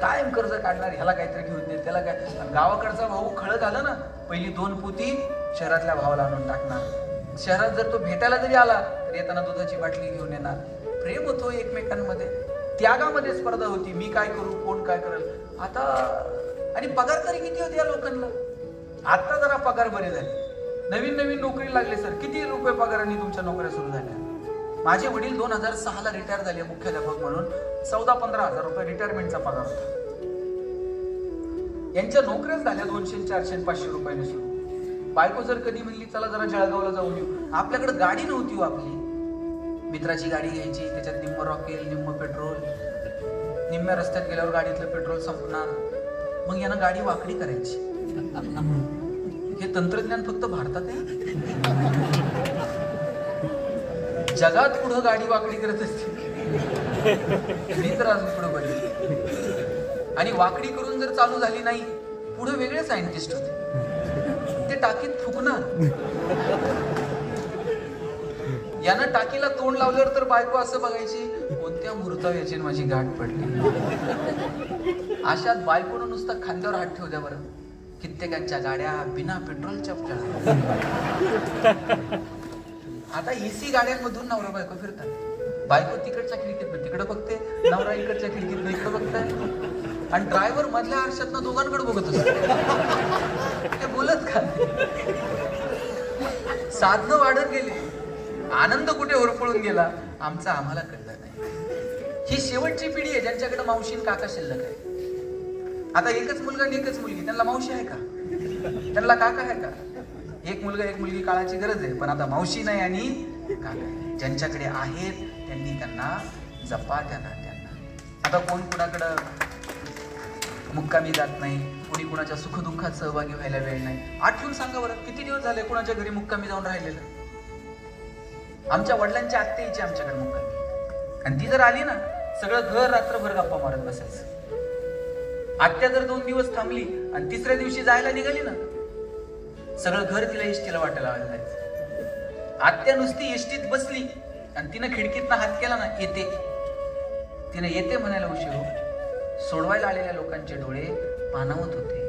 कायम कर्ज काढणार, ह्याला काहीतरी घेऊन दे, त्याला काय. गावाकडचा भाऊ खळं झालं ना, पहिली 2 पोती शहरातल्या भावाला आणून टाकणार. शहरात जर तो भेटायला जरी आला तर येताना दुधाची बाटली घेऊन येणार. प्रेम होतो एकमेकांमध्ये, त्यागामध्ये स्पर्धा होती, मी काय करू, कोण काय करेल. आता आणि पगार तरी किती होते या लोकांना. आता जरा पगार बरे झाले, नवीन नोकरी लागले. सर किती रुपये पगारांनी तुमच्या नोकऱ्या सुरू झाल्या? माझे वडील 2006 ला रिटायर झाले मुख्याध्यापक म्हणून. 14-15 हजार रुपये रिटायरमेंटचा पगार होता. यांच्या नोकऱ्याच झाल्या 200, 400, 500 रुपयाने सुरू. बायको जर कधी म्हणली चला जरा जळगावला जाऊन येऊ, आपल्याकडे गाडी नव्हती हो आपली. मित्राची गाडी घ्यायची, त्याच्यात निम्म रॉकेल निम्म पेट्रोल. निम्म्या रस्त्यात गेल्यावर गाडीतलं पेट्रोल संपणार, मग यानं गाडी वाकडी करायची. हे तंत्रज्ञान फक्त भारतात आहे. जगात पुढं गाडी वाकडी करत असते, मी तर अजून पुढे बघितली. आणि वाकडी करून जर चालू झाली नाही, पुढे वेगळे सायंटिस्ट होते, ते टाकीत फुकणार. यानं टाकीला तोंड लावल्यावर तर बायको असं बघायची, कोणत्या मुहूर्तावर याची माझी गाठ पडली. अशात बायकोनं नुसता खांद्यावर हात ठेवू द्या बरं, कित्येकांच्या गाड्या बिना पेट्रोलच्या पळतात. आता एसी गाड्यांमधून नवरा बायको फिरतात. बायको तिकडच्या खिडकीत तिकडे बघते, नवरा इकडच्या खिडकीत इकडे बघताय, आणि ड्रायव्हर मधल्या आरशातनं दोघांकडे बघत असतो. ते बोलत का? साधनं वाढत गेले, आनंद कुठे होरपळून गेला आमचा आम्हाला कळलं नाही. ही शेवटची पिढी आहे ज्यांच्याकडे मावशी आणि काका शिल्लक आहे. आता एकच मुलगा आणि एकच मुलगी, त्यांना मावशी आहे का? त्यांना काका आहे का? एक मुलगा एक मुलगी काळाची गरज आहे, पण आता मावशी नाही आणि काका आहे. ज्यांच्याकडे आहेत त्यांनी त्यांना जपा त्या नात्यांना. आता कोण कुणाकडं मुक्कामी जात नाही, कोणी कुणाच्या सुखदुःखात सहभागी व्हायला वेळ नाही. आठवून सांगा बरं, किती दिवस झाले कुणाच्या घरी मुक्कामी जाऊन राहिलेलं? आमच्या वडिलांची आत्या यायची आमच्याकडे मुक्कामी, आणि ती जर आली ना, सगळं घर रात्रभर गप्पा मारत बसायचं. आत्या जर 2 दिवस थांबली आणि तिसऱ्या दिवशी जायला निघाली ना, सगळं घर तिला एसटीला वाटायला लावायला जायचं. आत्या नुसती एसटीत बसली आणि तिनं खिडकीतनं हात केला ना, येते. तिनं येते म्हणायला उशीर हो. सोडवायला आलेल्या लोकांचे डोळे पाणावत होते,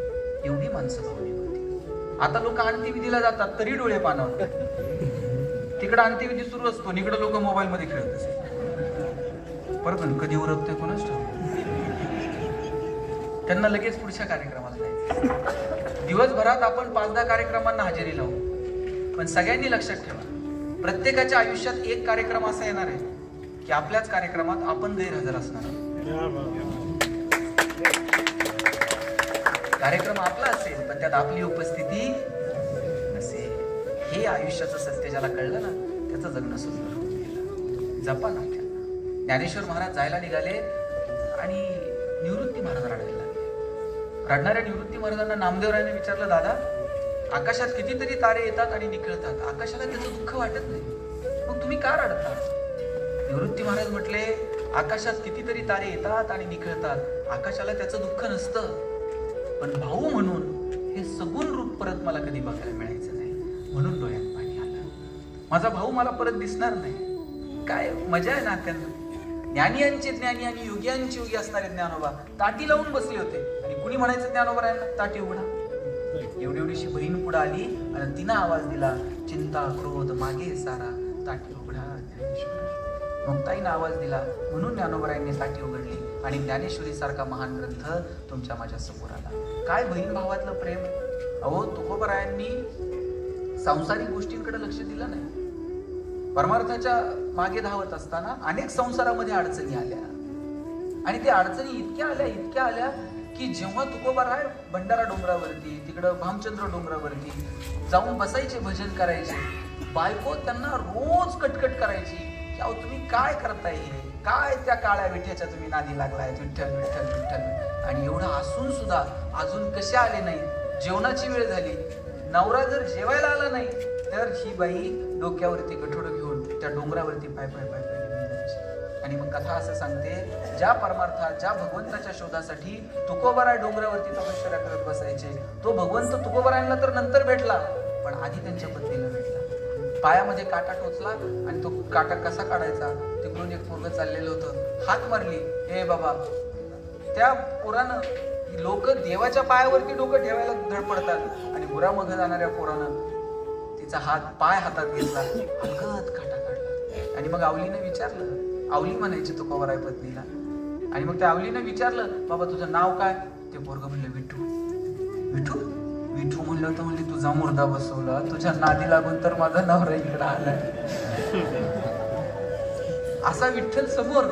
एवढी माणसं भावनिक होती. आता लोक अंत्यविधीला जातात तरी डोळे पाणावतात. तिकडं अंत्यविधी सुरू असतो, इकडं लोक मोबाईल मध्ये खेळत असतात. परत कधी उरकते कोणाच ठाऊक. त्यांना लगेच पुढच्या कार्यक्रमाला जायचं. दिवसभरात आपण 5-10 कार्यक्रमांना हजेरी लावू, पण सगळ्यांनी लक्षात ठेवा, प्रत्येकाच्या आयुष्यात एक कार्यक्रम असा येणार आहे की आपल्याच कार्यक्रमात आपण गैरहजर असणार आहोत. कार्यक्रम आपला असेल पण त्यात आपली उपस्थिती नसेल. हे आयुष्याचं सत्य ज्याला कळलं ना, त्याचं जगणं सुंदर होऊन गेलं. जपा ना त्यांना. ज्ञानेश्वर महाराज जायला निघाले आणि निवृत्ती महाराज रडायला लागले. रडणाऱ्या निवृत्ती महाराजांना नामदेवरायाने विचारलं, दादा आकाशात कितीतरी तारे येतात आणि निखळतात, आकाशाला त्याचं दुःख वाटत नाही, मग तुम्ही का रडता? निवृत्ती महाराज म्हटले, आकाशात कितीतरी तारे येतात आणि निखळतात, आकाशाला त्याचं दुःख नसतं, पण भाऊ म्हणून हे सगुण रूप परत मला कधी बघायला मिळायचं नाही, म्हणून डोळ्यात पाणी आलं. माझा भाऊ मला परत दिसणार नाही. काय मजा आहे नात्यांना. ज्ञानियांचे ज्ञानी आणि योग्यांचे योगी असणारे ज्ञानोबा ताटी लावून बसले होते, आणि कुणी म्हणायचं ज्ञानोबा राहिला ताटी उघडा. एवढी एवढीशी बहीण पुढे आली आणि तिनं आवाज दिला, चिंता क्रोध मागे सारा ताटी उघडा ज्ञानेश्वर. मग ताईनं आवाज दिला, म्हणून ज्ञानोबरायांनी ताटी उघडली आणि ज्ञानेश्वरी सारखा महान ग्रंथ तुमच्या माझ्या समोर आला. काय बहीण भावातलं प्रेम. अहो तुकोबरायांनी सांसारिक गोष्टींकडे लक्ष दिलं नाही. परमार्थाच्या मागे धावत असताना अनेक संसारामध्ये अडचणी आल्या, आणि त्या अडचणी इतक्या आल्या की जेव्हा तुकोबाराय भंडारा डोंगरावरती, तिकडं भामचंद्र डोंगरावरती जाऊन बसायचे, भजन करायचे, बायको त्यांना रोज कटकट करायची की अहो तुम्ही काय करताय, काय त्या काळ्या विठ्याच्या तुम्ही नादी लागलाय, विठ्ठल विठ्ठल विठ्ठल. आणि एवढं असून सुद्धा अजून कसे आले नाही. जेवणाची वेळ झाली, नवरा जर जेवायला आला नाही तर ही बाई डोक्यावरती गठोडं घेऊन त्या डोंगरावरती पाय पाय पाय पाय घेऊन जायची. आणि मग कथा असं सांगते, ज्या परमार्थात, ज्या भगवंताच्या शोधासाठी तुकोबाराय डोंगरावरती तपश्चर्या करत बसायचे, तो भगवंत तुकोबारायांना तर नंतर भेटला, पण आधी त्यांच्या पत्नीला भेटला. पायामध्ये काटा टोचला आणि तो काटा कसा काढायचा, तिकडून एक पोरगं चाललेलं होतं, हात मारली, हे बाबा. त्या पोरानं, लोक देवाच्या पायावरती डोकं ठेवायला धडपडतात, आणि गुरामघ जाणाऱ्या पोरानं तिचा पाय हातात घेतला, हलकत काटा काढला. आणि मग आवलीने विचारलं, आवली म्हणायची तुकोबाराय पत्नीला, आणि मग त्या आवलीने विचारलं, बाबा तुझं नाव काय? ते पोरगं म्हणलं विठू. विठू विठू म्हणलं तर म्हणली, तुझा मुर्दा बसवला, तुझ्या नादी लागून तर माझा नवरा इकडं आलाय. असा विठ्ठल समोर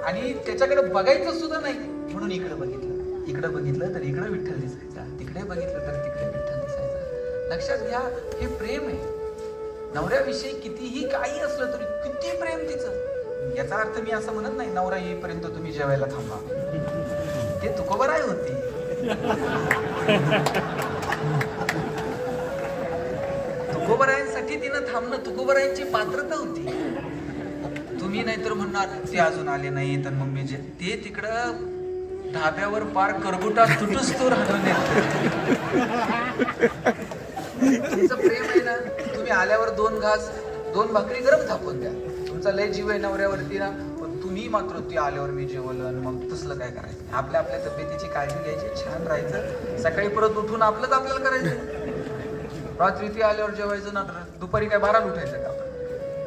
आणि त्याच्याकडे बघायचं सुद्धा नाही म्हणून इकडे बघितलं तर इकडे विठ्ठल दिसायचा, तिकडे बघितलं तर तिकडे विठ्ठल दिसायचा. लक्षात घ्या, हे प्रेम आहे. नवऱ्याविषयी कितीही काही असलं तरी किती प्रेम तिचं. याचा अर्थ मी असं म्हणत नाही नवरा येईपर्यंत तुम्ही जेवायला थांबा, ते तुकोबराय होती. तुकोबरायांसाठी तिनं थांबणं तुकोबरायांची पात्रता होती. तुम्ही नाहीतर म्हणणार ते अजून आले नाही तर मग मी ते तिकडं धाब्यावर पार करगुटा तुटूस तो राहून तुमचं प्रेम आहे ना. तुम्ही आल्यावर 2 भाकरी गरम थापून द्या, तुमचा लय जीव आहे नवऱ्यावरती ना. पण तुम्ही मात्र ती आल्यावर मी जेवलं मग तसलं काय करायचं. आपल्या तब्येतीची काळजी घ्यायची, छान राहायचं, सकाळी परत उठून आपल्याला करायचं. रात्री ती आल्यावर जेवायचं ना, दुपारी काय 12ला उठायचं का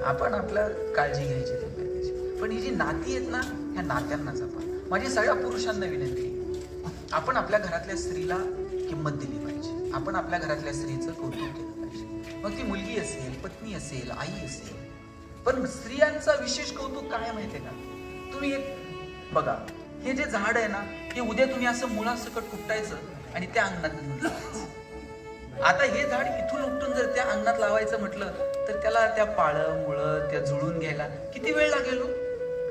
आपण आपलं काळजी घ्यायची तब्येतीची. पण ही जी नाती आहेत ना, ह्या नात्यांना जपा. माझी सगळ्या पुरुषांना विनंती, आपण आपल्या घरातल्या स्त्रीला किंमत दिली पाहिजे, आपण आपल्या घरातल्या स्त्रीचं कौतुक केलं पाहिजे. मग ती मुलगी असेल, पत्नी असेल, आई असेल. पण स्त्रियांचा विशेष कौतुक काय माहितीये का, तुम्ही एक बघा, हे जे झाड आहे ना, हे उद्या तुम्ही असं मुळासकट उपटायचं आणि त्या अंगणात घेऊन लावायचं. आता हे झाड इथून उपटून जर त्या अंगणात लावायचं म्हटलं तर त्याला त्या पाळं मुळं त्या जुळून घ्यायला किती वेळ लागेल.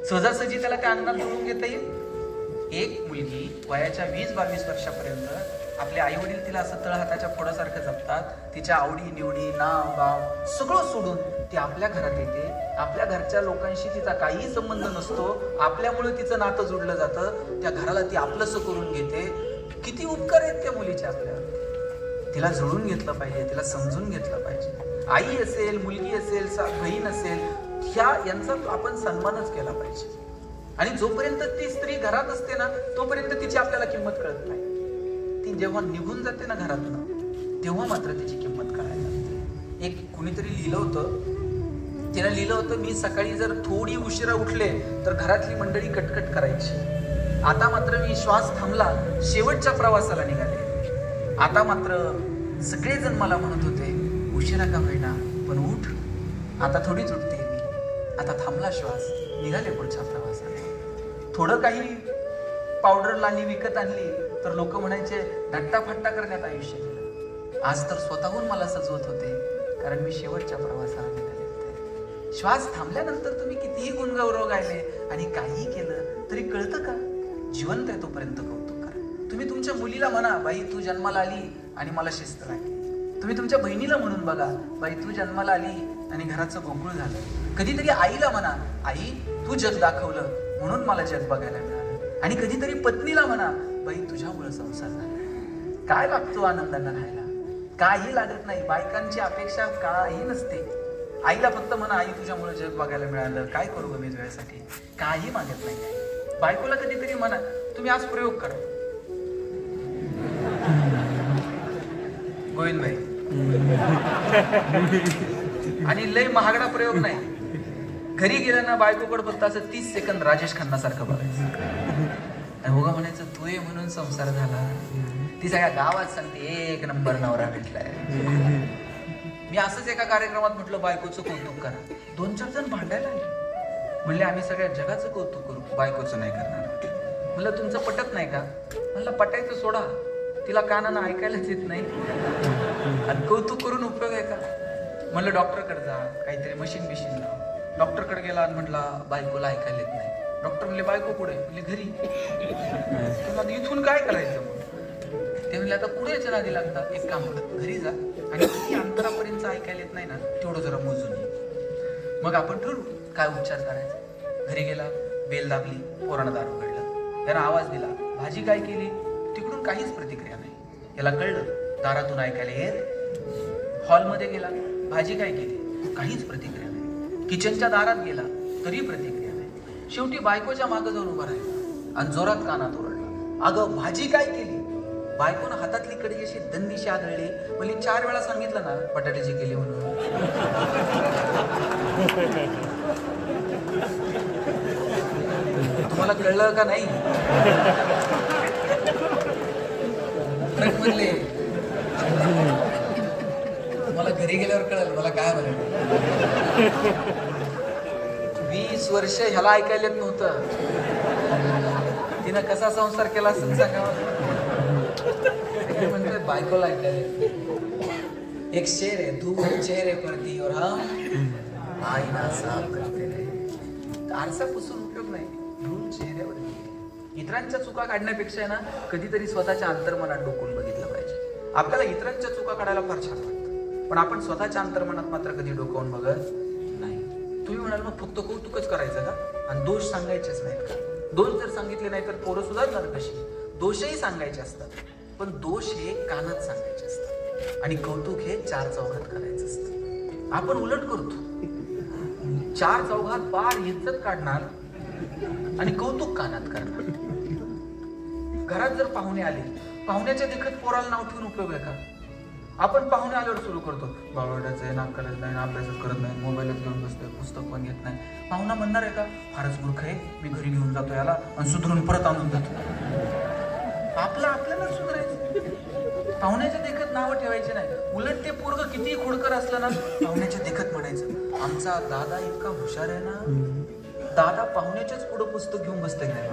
सहजासहजी त्याला त्या अंगणात जुळून घेता येईल. एक मुलगी वयाच्या 20-22 वर्षापर्यंत आपले आई वडील तिला असं तळहाताच्या फोडासारखं जपतात. तिच्या आवडी निवडी, नाव गाव सगळं सोडून ती आपल्या घरात येते. आपल्या घरच्या लोकांशी तिचा काहीही संबंध नसतो, आपल्यामुळे तिचं नातं जुडलं जातं. त्या घराला ती आपलंसं करून घेते. किती उपकार आहेत त्या मुलीचे आपल्यावर. तिला जुळून घेतलं पाहिजे, तिला समजून घेतलं पाहिजे. आई असेल, मुलगी असेल, बहीण असेल, यांचा आपण सन्मानच केला पाहिजे. आणि जोपर्यंत ती स्त्री घरात असते ना, तोपर्यंत तिची आपल्याला किंमत कळत नाही. ती जेव्हा निघून जाते ना घरातून, तेव्हा मात्र तिची किंमत कळायला लागते. एक कुणीतरी तिला लिहिलं होतं, मी सकाळी जर थोडी उशिरा उठले तर घरातली मंडळी कटकट करायची. आता मात्र मी श्वास थांबला, शेवटच्या प्रवासाला निघाले. आता मात्र सगळेजण मला म्हणत होते, उशिरा का होईना पण उठ. आता थोडीच उठते मी, आता थांबला श्वास, निघाले पुढच्या प्रवासाला. थोडं काही पावडर लाली विकत आणली तर लोक म्हणायचे धट्टाफट्टा करण्यात आयुष्य गेलं. आज तर स्वतःहून मला सजवत होते, कारण मी शेवटच्या प्रवासाला निघाले होते. श्वास थांबल्यानंतर तुम्ही कितीही गुणगौरव गायले आणि काहीही केलं तरी कळतं का, जिवंत आहे तोपर्यंत कौतुक करा. तुम्ही तुमच्या मुलीला म्हणा, बाई तू जन्माला आली आणि मला शिस्त लागली. तुम्ही तुमच्या बहिणीला म्हणून बघा, बाई तू जन्माला आली आणि घराचं गोकुळ झालं. कधीतरी आईला म्हणा, आई तू जग दाखवलं म्हणून मला जग बघायला मिळालं. आणि कधीतरी पत्नीला म्हणा, बाई तुझ्यामुळे संसार झाला. काय लागतो आनंदाने राहायला, काही लागत नाही. बायकांची अपेक्षा काही नसते. आईला फक्त म्हणा, आई तुझ्यामुळे जग बघायला मिळालं, काय करू ग मी तुझ्यासाठी, काही मागत नाही. बायकोला कधीतरी म्हणा, तुम्ही आज प्रयोग करा. गोविंद भाई आणि लय महागडा प्रयोग नाही. घरी गेलं ना बायकोकडे फक्त असं 30 सेकंद राजेश खन्ना सारखं बघायचं. हो म्हणायचं तू ये म्हणून संसार झाला. ती सगळ्या गावात सांगते एक नंबर नवरा भेटलाय. मी असंच एका कार्यक्रमात म्हटलं बायकोचं कौतुक करा. 2-4 जण भांडायला आले. म्हणले आम्ही सगळ्या जगाचं कौतुक करू, बायकोचं नाही करणार. म्हणलं तुमचं पटत नाही का. म्हणलं पटायचं सोडा, तिला कानानं ऐकायलाच येत नाही आणि कौतुक करून उपयोग आहे का. म्हणलं डॉक्टरकडे जा, काहीतरी मशीन बिशीन लाव. डॉक्टरकडे गेला आणि म्हटला बायकोला ऐकायला येत नाही. डॉक्टर म्हणले बायको कुठे, म्हणले घरी. तुम्हाला इथून काय करायचं मग. ते म्हणले आता पुढेच नादी लागतात. एक काम कर, घरी जा आणि किती अंतरापर्यंत ऐकायला येत नाही ना तेवढं जरा मोजून ये. मग आपण ठरवू काय उपचार करायचा. घरी गेला, बेल दाबली, पोरानं दार उघडलं, त्यानं आवाज दिला, भाजी काय केली, तिकडून काहीच प्रतिक्रिया नाही. याला कळलं दारातून ऐकायला येत. हॉलमध्ये गेला, भाजी काय केली, काहीच प्रतिक्रिया नाही. किचनच्या दारात गेला तरी प्रतिक्रिया नाही. शेवटी बायकोच्या मागं जाऊन उभा राहिला आणि जोरात कानात ओरडला, अगं भाजी काय केली. बायकोनं हातातली कडी अशी दंडीशी आदळली. म्हणजे 4 वेळा सांगितलं ना बटाट्याची केली म्हणून. तुम्हाला कळलं का नाही. म्हणले मला घरी गेल्यावर कळलं मला काय म्हणाल. 20 20 वर्ष ह्याला ऐकायला येत नव्हतं. तिनं कसा संसार केला असं सांगावं. म्हणते बायकोला ऐकायला. एक शेर आहे, धूल चेहरे परती और हम आईना साफ करते रहे. आरसा पुसून उपयोग नाही, धूल चेहऱ्यावरती. इतरांच्या चुका काढण्यापेक्षा ना कधीतरी स्वतःच्या अंतर्मनात डोकून बघितलं पाहिजे. आपल्याला इतरांच्या चुका काढायला फार छान वाटतं, पण आपण स्वतःच्या अंतर्मनात मात्र कधी डोकावून बघत नाही. तुम्ही म्हणाल मग फक्त कौतुकच करायचं का आणि दोष सांगायचेच नाहीत का? दोष जर सांगितले नाही तर पोरं सुधारणार कशी? दोषही सांगायचे असतात, पण दोष हे कानात सांगायचे असतात आणि कौतुक हे 4 चौघात करायचं असतं. आपण उलट करतो. 4 चौघात पार इज्जत काढणार आणि कौतुक कानात करणार. घरात जर पाहुणे आले, पाहुण्याच्या देखत पोराला नाव ठेवून उपयोग आहे का? आपण पाहुणे आल्यावर सुरू करतो, बावळटाचं आहे, नाक करायचं नाही, अभ्यासच करत नाही, मोबाईलच घेऊन बसतोय, पुस्तक पण घेत नाही. पाहुणा म्हणणार आहे का, फारच मूर्ख आहे, मी घरी घेऊन जातो याला आणि सुधरून परत आणून जातो. आपल्याला सुधारायचं. पाहुण्याच्या देखत नावं ठेवायचे नाही. उलट ते पोरग किती खोडकर असलं ना, पाहुण्याच्या देखत म्हणायचं, आमचा दादा इतका हुशार आहे ना, दादा पाहुण्याच्याच पुढं पुस्तक घेऊन बसते नाही.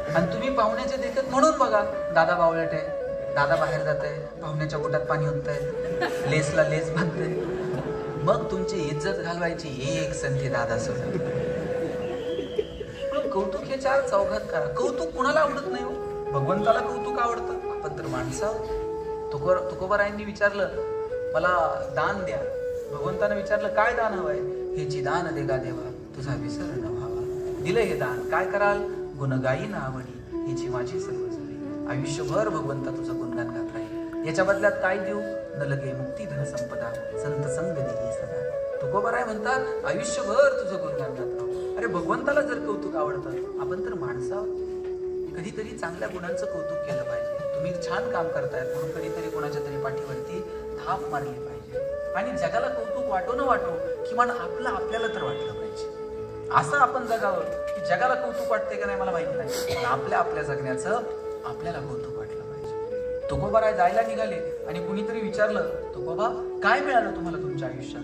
आणि तुम्ही पाहुण्याच्या देखत म्हणून बघा, दादा बावळट आहे, दादा बाहेर जात आहे, पाहुण्याच्या पोटात पाणी होत आहे, लेसला लेस बांधते. मग तुमची इज्जत घालवायची एक संधी दादा सोडत. कौतुक हे 4 चौघात करा. कौतुक कुणाला आवडत नाही हो? भगवंताला कौतुक आवडतं, आपण तर माणसं. तुकोबारायांनी विचारलं, मला दान द्या. भगवंतानं विचारलं, काय दान हवंय? हेची दान दे गा देवा, तुझा विसर न व्हावा. दिलं हे दान, काय कराल? गुणगाई ना आवडी, हिची माझी सर्व जुळी. आयुष्यभर भगवंता तुझं गुणगान गात राहील. याच्या बदल्यात काय देऊ? न लगे मुक्ती धन संपदा, संत संग देही सदा. तुकोबाराय म्हणतात, आयुष्यभर तुझं गुणगान गात राहू. अरे भगवंताला जर कौतुक आवडतं, आपण तर माणसं. कधीतरी चांगल्या गुणांचं कौतुक केलं पाहिजे. तुम्ही छान काम करतायत म्हणून कधीतरी कोणाच्या तरी पाठीवरती थाप मारली पाहिजे. आणि जगाला कौतुक वाटो न वाटो, किमान आपल्याला तर वाटलं पाहिजे. असं आपण जगावं की जगाला कौतुक वाटते का नाही मला माहित नाही, पण आपल्या जगण्याचं आपल्याला कौतुक वाटलं पाहिजे. तुकोबाराय जायला निघाले आणि कुणीतरी विचारलं, तुकोबा काय मिळालं तुम्हाला तुमच्या आयुष्यात?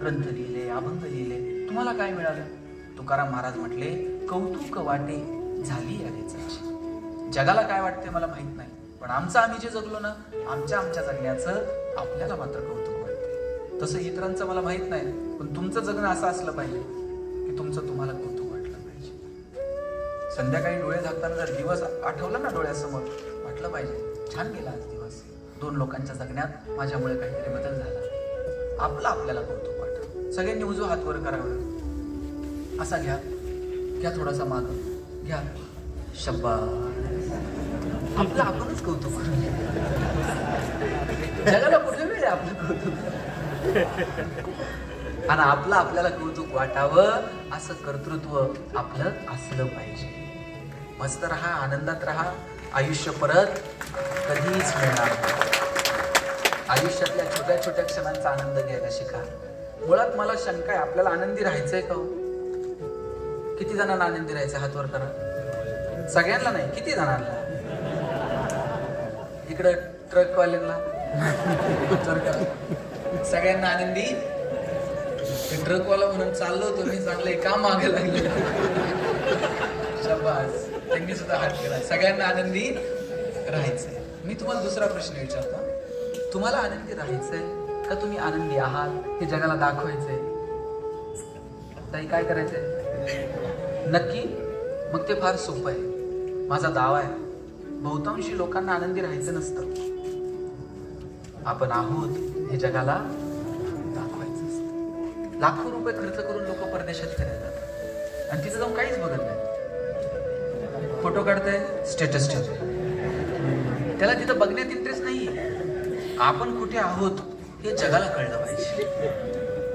ग्रंथ लिहिले, अभंग लिहिले, तुम्हाला काय मिळालं? तुकाराम महाराज म्हटले, कौतुक वाटे झाली या वेचाची. जगाला काय वाटते मला माहित नाही, पण आम्ही जे जगलो ना, आमच्या जगण्याचं आपल्याला मात्र कौतुक वाटते. तसं इतरांचं मला माहित नाही, पण तुमचं जगणं असं असलं पाहिजे की तुमचं तुम्हाला कौतुक वाटलं पाहिजे. संध्याकाळी डोळे झाकताना जर दिवस आठवला ना डोळ्यासमोर, वाटलं पाहिजे छान गेला आज दिवस, 2 लोकांच्या जगण्यात माझ्यामुळे काहीतरी बदल झाला. आपल्याला कौतुक वाटतं. सगळ्यांनी उजवा हात वर करावं. असा घ्या थोडासा माग घ्या. शब्बास. आपणच कौतुक करू. जगाला कुठे वेळ आहे आपलं कौतुक? आणि आपल्याला कौतुक वाटावं असं कर्तृत्व आपलं असलं पाहिजे. मस्त राहा, आनंदात राहा. आयुष्य परत कधीच मिळणार नाही. आयुष्यातल्या छोट्या छोट्या क्षणांचा आनंद घ्यायला शिका. मुळात मला शंका आहे, आपल्याला आनंदी राहायचंय का? किती जणांना आनंदी राहायचं? हात वर करा. सगळ्यांना नाही, किती जणांना? इकडं ट्रकवाल्यांना सगळ्यांना आनंदी. ट्रकवाला म्हणून चाललो होतो मी, चांगलंय का मागे लागले. शाबास, त्यांनी सुद्धा हात केला. सगळ्यांना आनंदी राहायचंय. मी तुम्हाला दुसरा प्रश्न विचारतो, तुम्हाला आनंदी राहायचंय का तुम्ही आनंदी आहात हे जगाला दाखवायचंय? ताई काय करायचंय नक्की? मग ते फार सोपं आहे. माझा दावा आहे, बहुतांशी लोकांना आनंदी राहायचं नसतं. आपण आहोत हे जगाला दाखवायचं असतं. लाखो रुपये खर्च करून लोक परदेशात फिरायला जातात आणि तिथे जाऊन काहीच बघत नाही. फोटो काढताय, स्टेटस ठेवतोय. त्याला तिथं बघण्यात इंटरेस्ट नाहीये. आपण कुठे आहोत हे जगाला कळलं पाहिजे.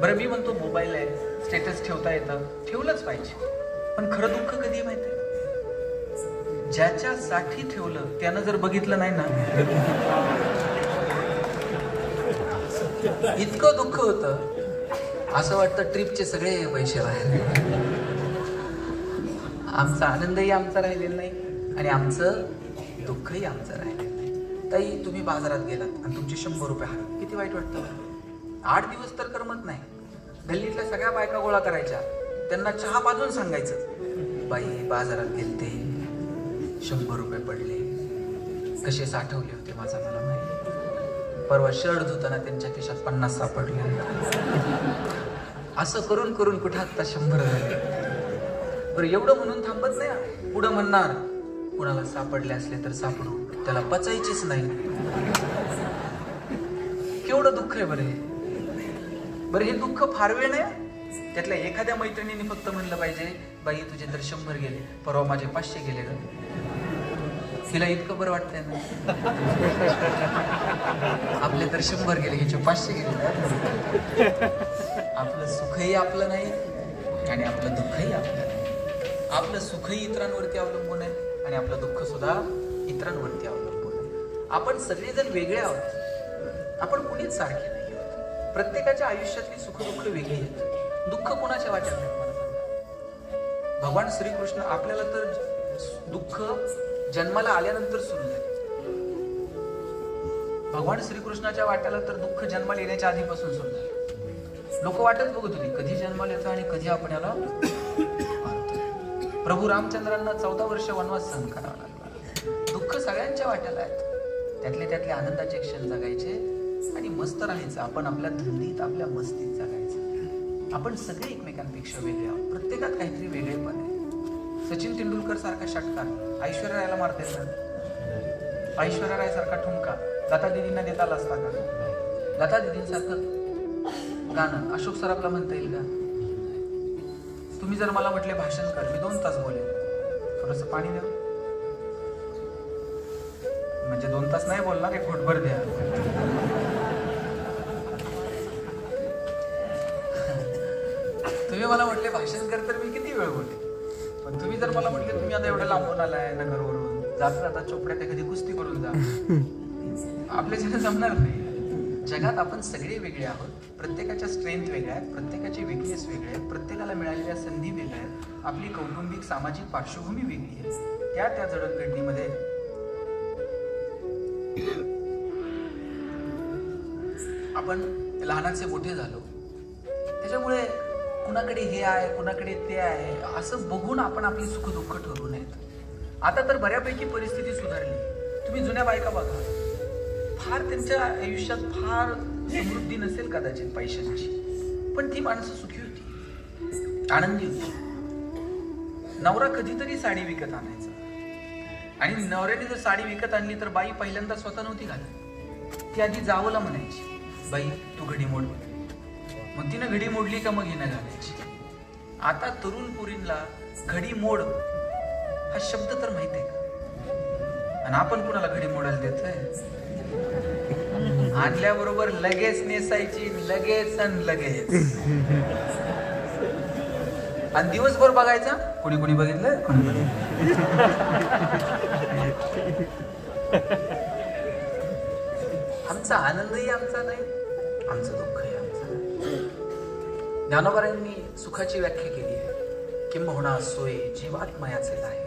बरं मी म्हणतो, मोबाईल आहे, स्टेटस ठेवता येतं, ठेवलंच पाहिजे. पण खरं दुःख कधी आहे माहिती आहे? ज्याच्यासाठी ठेवलं त्यानं जर बघितलं नाही ना, इतकं दुःख होतं. असं वाटतं ट्रिपचे सगळे पैसे बाहेर. आमचा आनंदही आमचा राहिलेला नाही आणि आमचं दुःखही आमचं राहिलेलं नाही. ताई तुम्ही बाजारात गेलात आणि तुमचे 100 रुपये हरवले, किती वाईट वाटतं? 8 दिवस तर करमत नाही, गल्लीतल्या सगळ्या बायका गोळा करायच्या, त्यांना चहा पाजून सांगायचं, बाई बाजारात गेलते, 100 रुपये पडले, कसे साठवले होते माझा मला माहिती, परवा शर्ट धुताना त्यांच्या खिशात 50 सापडले. असं करून करून कुठं आता 100 झाले. बरं एवढं म्हणून थांबत नाही, पुढं म्हणणार, कुणाला सापडले असले तर सापडू, त्याला पचायचीच नाही. केवढं दुःख आहे बरं हे. बरं हे दुःख फार वेळ नाही. त्यातल्या एखाद्या मैत्रिणीने फक्त म्हणलं पाहिजे, बाई तुझे तर 100 गेले, परवा माझे 500 गेले ग. तिला इतकं बरं वाटतंय ना, आपले तर 100 गेले, हिचे 500 गेले. आपलं सुखही आपलं नाही आणि आपलं दुःखही आपलं नाही. आपलं सुखही इतरांवरती अवलंबून आहे आणि आपलं दुःख सुद्धा इतरांवरती अवलंबून आहे. आपण सगळेजण वेगळे आहोत, आपण कुणीच सारखे नाही आहोत. प्रत्येकाच्या आयुष्यातली सुखदुःख वेगळी आहेत. दुःख कोणाच्या वाट्यात नाही मला सांगा. भगवान श्रीकृष्ण आपल्याला तर दुःख जन्माला आल्यानंतर सुरू झाले. भगवान श्रीकृष्णाच्या वाट्याला तर दुःख जन्माला येण्याच्या आधीपासून सुरू झाले. लोक वाटच बघत होती कधी जन्माला येतो आणि कधी आपण याला. प्रभू रामचंद्रांना 14 वर्ष वनवास सहन करावा लागला. दुःख सगळ्यांच्या वाट्याला आहेत. त्यातले आनंदाचे क्षण जगायचे आणि मस्त राहायचं. आपण आपल्या धुंदीत आपल्या मस्तीत जगायचं. आपण सगळे एकमेकांपेक्षा वेगळे आहोत. प्रत्येकात काहीतरी वेगळेपण आहे. सचिन तेंडुलकर सारखा षटकार ऐश्वर्या रायला मारते ना, ऐश्वर्या राय सारखा ठुमका लता दिदींना देता आला असता का? लता दिदींसारखं गाणं अशोक सराफला म्हणता येईल का? तुम्ही जर मला म्हटले भाषण कर, मी 2 तास बोलेन. थोडंसं पाणी द्या, म्हणजे 2 तास नाही बोलणार, एक घोटभर द्या. तुम्ही मला म्हटले भाषण कर तर मी किती वेळ बोलले. पण तुम्ही जर मला म्हटले तुम्ही आता एवढं लांबून आलाय नगरवरून, जाता चोपड्यात एखादी कुस्ती करून जा, आपल्याच्याने जमणार नाही. जगात आपण सगळे वेगळे आहोत. प्रत्येकाच्या स्ट्रेंथ वेगळ्या आहेत, प्रत्येकाचे विकनेस वेगळे आहेत, प्रत्येकाला मिळालेल्या संधी वेगळ्या आहेत, आपली कौटुंबिक सामाजिक पार्श्वभूमी वेगळी आहे. त्या जडणघडणीमध्ये आपण लहानाचे मोठे झालो. त्याच्यामुळे कुणाकडे हे आहे कुणाकडे ते आहे असं बघून आपण आपली सुखदुःख ठरवू नयेत. आता तर बऱ्यापैकी परिस्थिती सुधारली. तुम्ही जुन्या बायका बघा, फार त्यांच्या आयुष्यात फार समृद्धी नसेल कदाचित पैशांची, पण ती माणसं सुखी होती, आनंदी होती. नवरा कधीतरी साडी विकत आणायचा आणि नवऱ्याने जर साडी विकत आणली तर बाई पहिल्यांदा स्वतः नव्हती घालत. ती आधी जावला म्हणायची, बाई तू घडी मोड. मग तिनं घडी मोडली का मग हिनं घालायची. आता तरुण पुरींना घडी मोड हा शब्द तर माहित आहे का? आणि आपण कुणाला घडी मोडायला देतोय? आणल्याबरोबर लगेच नेसायची, लगेच आणि लगेच. आणि दिवसभर बघायचा, कुणी कुणी बघितलं, कुणी बघितलं. आमचा आनंदही आमचा नाही, आमचं दुःखही आमचं नाही. ज्ञानोबारांनी सुखाची व्याख्या केली आहे, किंबहुना सोय जीवात्मयाचे आहे,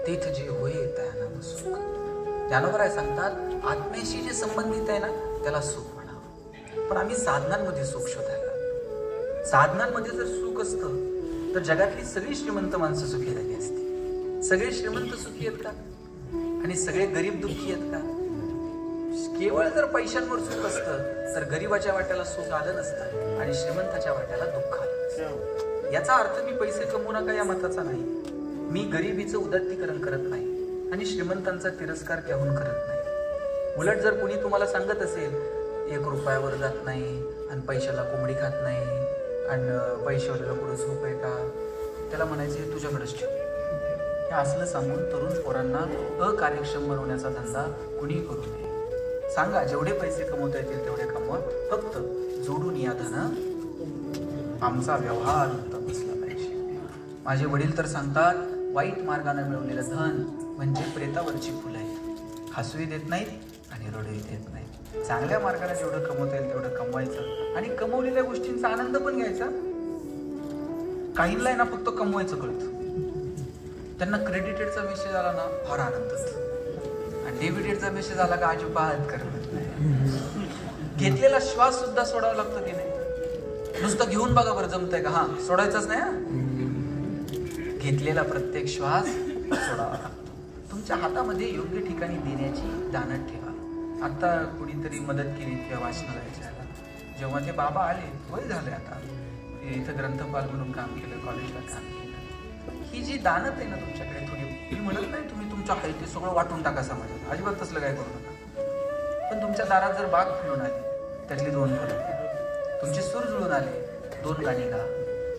तेथ जे होय त्या नाम सुख. ज्ञानोबराय सांगतात आत्म्याशी जे संबंधित आहे ना त्याला सुख म्हणावं. पण आम्ही साधनांमध्ये सुख शोधायला. साधनांमध्ये जर सुख असतं तर जगातली सगळी श्रीमंत माणसं सुखी झाली असती. सगळे श्रीमंत सुखी आहेत का? आणि सगळे गरीब दुःखी आहेत का? केवळ जर पैशांवर सुख असतं तर गरीबाच्या वाट्याला सुख आलं नसतं आणि श्रीमंताच्या वाट्याला दुःख आलं नसतं. याचा अर्थ मी पैसे कमवू नका या मताचा नाही. मी गरिबीचं उदात्तीकरण करत नाही आणि श्रीमंतांचा तिरस्कार त्याहून करत नाही. उलट जर कोणी तुम्हाला सांगत असेल 1 रुपयावर जात नाही आणि पैशाला कोंबडी खात नाही आणि पैशावाल्याला पुढे झोप आहे का, त्याला म्हणायचे तुझ्याकडेच ठेव. हे असलं सांगून तरुण पोरांना अकार्यक्षम बनवण्याचा धंदा कुणी करू नये. सांगा जेवढे पैसे कमवता येतील तेवढे कमवा, फक्त जोडून या धन आमचा व्यवहार उत्तम असला पाहिजे. माझे वडील तर सांगतात वाईट मार्गाने मिळवलेलं धन म्हणजे प्रेतावरची फुलं आहेत. हसूही देत नाहीत आणि रडूही देत नाहीत. चांगल्या मार्गाने जेवढं कमवता येईल तेवढं कमवायचं आणि कमवलेल्या गोष्टींचा आनंद पण घ्यायचा. काहींना ना फक्त कमवायचं कळतं. त्यांना क्रेडिटेडचा मेसेज आला ना फार आनंद होतो आणि डेबिटेडचा मेसेज आला का अजिबात करत नाही. घेतलेला श्वास सुद्धा सोडावा लागतो की नाही. नुसतं घेऊन बघा बरं जमतंय का. हा सोडायचंच नाही हा. घेतलेला प्रत्येक श्वास सोडावा लागतो. तुमच्या हातामध्ये योग्य ठिकाणी देण्याची दानत ठेवा. आता कुणीतरी मदत केली किंवा वाचनालयाच्या जेव्हा ते बाबा आले, वय झाले आता, इथं ग्रंथपाल म्हणून काम केलं, कॉलेजला काम केलं. ही जी दानत आहे ना तुमच्याकडे थोडी, मी म्हणत नाही तुम्ही तुमच्या आहे ते सगळं वाटून टाका समाजात, अजिबात तसलं काय करू नका. पण तुमच्या दारात जर बाग फुलून आली, त्यातली 2 फुलं, तुमचे सूर जुळून आले, 2 गाणी गा.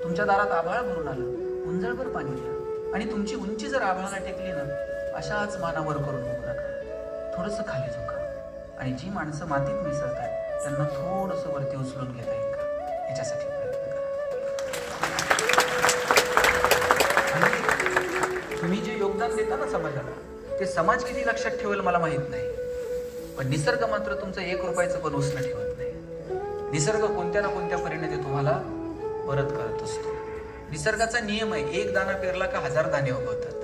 तुमच्या दारात आभाळ भरून आलं, उंजळभर पाणी द्या. आणि तुमची उंची जर आभाळाला टेकली ना, अशाच मानावर करून बघू नका, थोडंसं खाली झुका. आणि जी माणसं मातीत मिसळतात त्यांना थोडंसं वरती उचलून घेता येईल का, याच्यासाठी प्रयत्न करा. तुम्ही जे योगदान देता ना समाजाला, ते समाज किती लक्षात ठेवेल मला माहित नाही, पण निसर्ग मात्र तुमचं 1 रुपयाचं पण उसनं ठेवत नाही. निसर्ग कोणत्या ना कोणत्या परीने ते तुम्हाला परत करत असतो. निसर्गाचा नियम आहे, 1 दाणा पेरला का 1000 दाणे उगवतात.